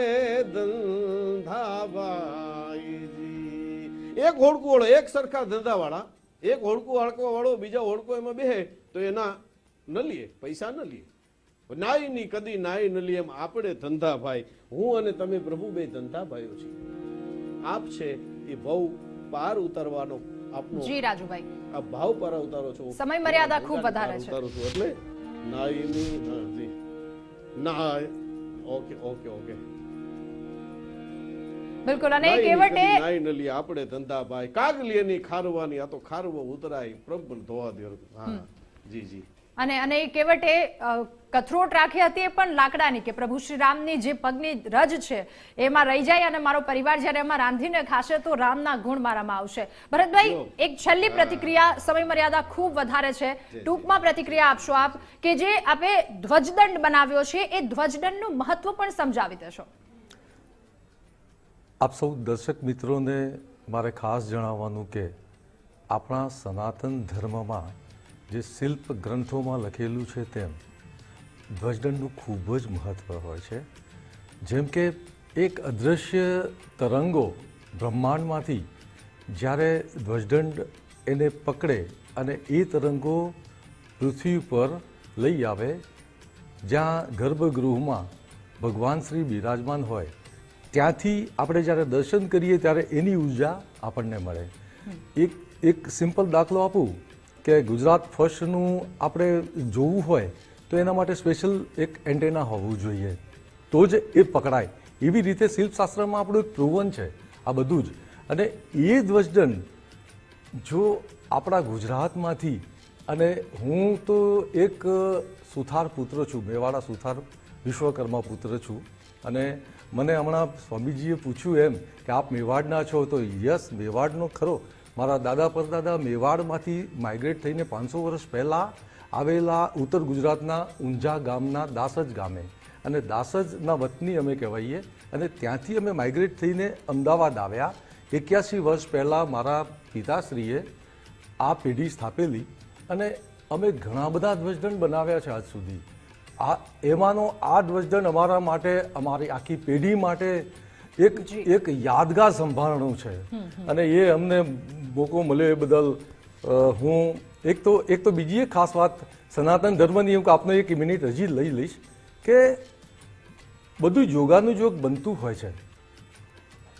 ધંધાબાઈજી. એક હોડકું વાળો, એક સરખા ધંધા વાળા, એક હોડકું હાડકવા વાળો બીજા હોડકો એમાં બેહે તો એના ન લીએ, પૈસા ન લીએ. નાઈ ની કદી નાઈ ન લીએ એમ આપણે ધંધા ભાઈ. હું અને તમે પ્રભુ બે ધંધા ભાઈઓ છીએ. આપ છે એ ભાવ પાર ઉતારવાનો આપનો જી રાજુભાઈ આ ભાવ પાર ઉતારો છો. સમય મર્યાદા ખૂબ વધારે છે એટલે નાઈ ની જી ના ઓકે ઓકે ઓકે બિલકુલ. અને કેવટે નાઈ ન લીએ આપણે ધંધા ભાઈ. કાગલીની ખારવાની આ તો ખારવો ઉતરાય પ્રભુ ધોવા દે. હા જી જી. અને કેવટે કથરોટ રાખી હતી પણ લાકડાની, કે પ્રભુ શ્રી રામની જે પગની રજ છે એમાં રહી જાય અને મારો પરિવાર જ્યારે એમાં રાંધીને ખાશે તો રામના ગુણ મારામાં આવશે. ભરતભાઈ, એક છેલ્લી પ્રતિક્રિયા, સમય મર્યાદા ખૂબ વધારે છે, ટૂંકમાં પ્રતિક્રિયા આપશો આપ કે જે આપે ધ્વજદંડ બનાવ્યો છે એ ધ્વજદંડનું મહત્વ પણ સમજાવી દેશો. આપ સૌ દર્શક મિત્રોને મારે ખાસ જણાવવાનું કે આપણા સનાતન ધર્મમાં જે શિલ્પ ગ્રંથોમાં લખેલું છે તેમ ધ્વજદંડનું ખૂબ જ મહત્ત્વ હોય છે. જેમ કે એક અદૃશ્ય તરંગો બ્રહ્માંડમાંથી જ્યારે ધ્વજદંડ એને પકડે અને એ તરંગો પૃથ્વી પર લઈ આવે, જ્યાં ગર્ભગૃહમાં ભગવાન શ્રી બિરાજમાન હોય ત્યાંથી આપણે જ્યારે દર્શન કરીએ ત્યારે એની ઉર્જા આપણને મળે. એક સિમ્પલ દાખલો આપું કે ગુજરાત ફર્સ્ટનું આપણે જોવું હોય તો એના માટે સ્પેશિયલ એક એન્ટેના હોવું જોઈએ તો જ એ પકડાય. એવી રીતે શિલ્પશાસ્ત્રમાં આપણું એક પ્રોવન છે આ બધું જ. અને એ ધ્વજદંડ જો આપણા ગુજરાતમાંથી, અને હું તો એક સુથાર પુત્ર છું, મેવાડા સુથાર વિશ્વકર્મા પુત્ર છું, અને મને હમણાં સ્વામીજીએ પૂછ્યું એમ કે આપ મેવાડના છો, તો યસ મેવાડનો ખરો. મારા દાદા પરદાદા મેવાડમાંથી માઇગ્રેટ થઈને 500 વર્ષ પહેલાં આવેલા ઉત્તર ગુજરાતના ઊંઝા ગામના દાસજ ગામે, અને દાસજના વતની અમે કહેવાઈએ, અને ત્યાંથી અમે માઇગ્રેટ થઈને અમદાવાદ આવ્યા. 81 વર્ષ પહેલાં મારા પિતાશ્રીએ આ પેઢી સ્થાપેલી, અને અમે ઘણા બધા ધ્વજદંડ બનાવ્યા છે આજ સુધી. એમાંનો આ ધ્વજદંડ અમારા માટે, અમારી આખી પેઢી માટે એક યાદગાર સંભાળણું છે. અને એ અમને મોકો મળ્યો એ બદલ હું એક તો બીજી એક ખાસ વાત સનાતન ધર્મની હું આપનો 1 મિનિટ હજી લઈ લઈશ કે બધું યોગાનું જોગ બનતું હોય છે.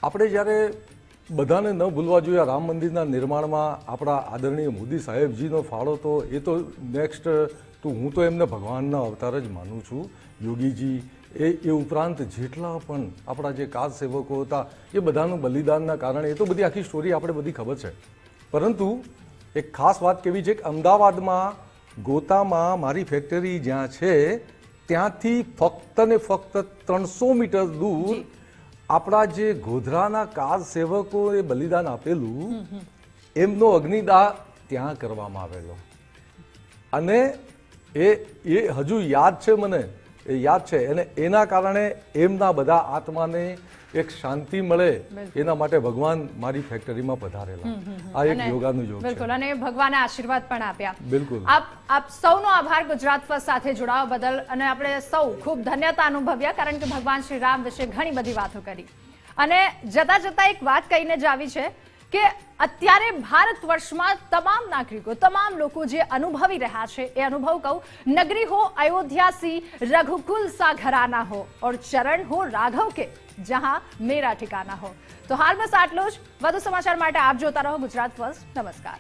આપણે જ્યારે બધાને ન ભૂલવા જોઈએ રામ મંદિરના નિર્માણમાં આપણા આદરણીય મોદી સાહેબજીનો ફાળો તો એ તો નેક્સ્ટ હું તો એમને ભગવાનના અવતાર જ માનું છું. યોગીજી એ ઉપરાંત જેટલા પણ આપણા જે કાજ સેવકો હતા એ બધાનું બલિદાનના કારણે એ તો બધી આખી સ્ટોરી આપણે બધી ખબર છે. પરંતુ એક ખાસ વાત કેવી છે કે અમદાવાદમાં ગોતામાં મારી ફેક્ટરી જ્યાં છે ત્યાંથી ફક્ત ને ફક્ત 300 મીટર દૂર આપણા જે ગોધરાના કાજ સેવકોએ બલિદાન આપેલું એમનો અગ્નિદાહ ત્યાં કરવામાં આવેલો અને એ હજુ યાદ છે મને, એ યાદ છે અને એના કારણે એમના બધા આત્માને એક શાંતિ મળે એના માટે ભગવાન મારી ફેક્ટરીમાં પધારેલા. આ એક યોગાનું યોગ છે. બિલકુલ, અને ભગવાને આશીર્વાદ પણ આપ્યા. બિલકુલ. આપ સૌનો આભાર ગુજરાત ફર્સ્ટ સાથે જોડાવા બદલ, અને આપણે સૌ ખૂબ ધન્યતા અનુભવ્યા કારણ કે ભગવાન શ્રી રામ વિશે ઘણી બધી વાતો કરી. અને જતા જતા એક વાત કહીને જ આવી છે કે અત્યારે ભારત વર્ષમાં તમામ નાગરિકો, તમામ લોકો જે અનુભવી રહ્યા છે એ અનુભવ કહું, નગરી હો अयोध्या सी रघुकुल सा घराना हो और चरण हो राघव के जहां मेरा ठिकाना हो. તો હાલ બસ આટલું જ. વધુ સમાચાર માટે આપ જોતા રહો ગુજરાત ફર્સ્ટ. નમસ્કાર.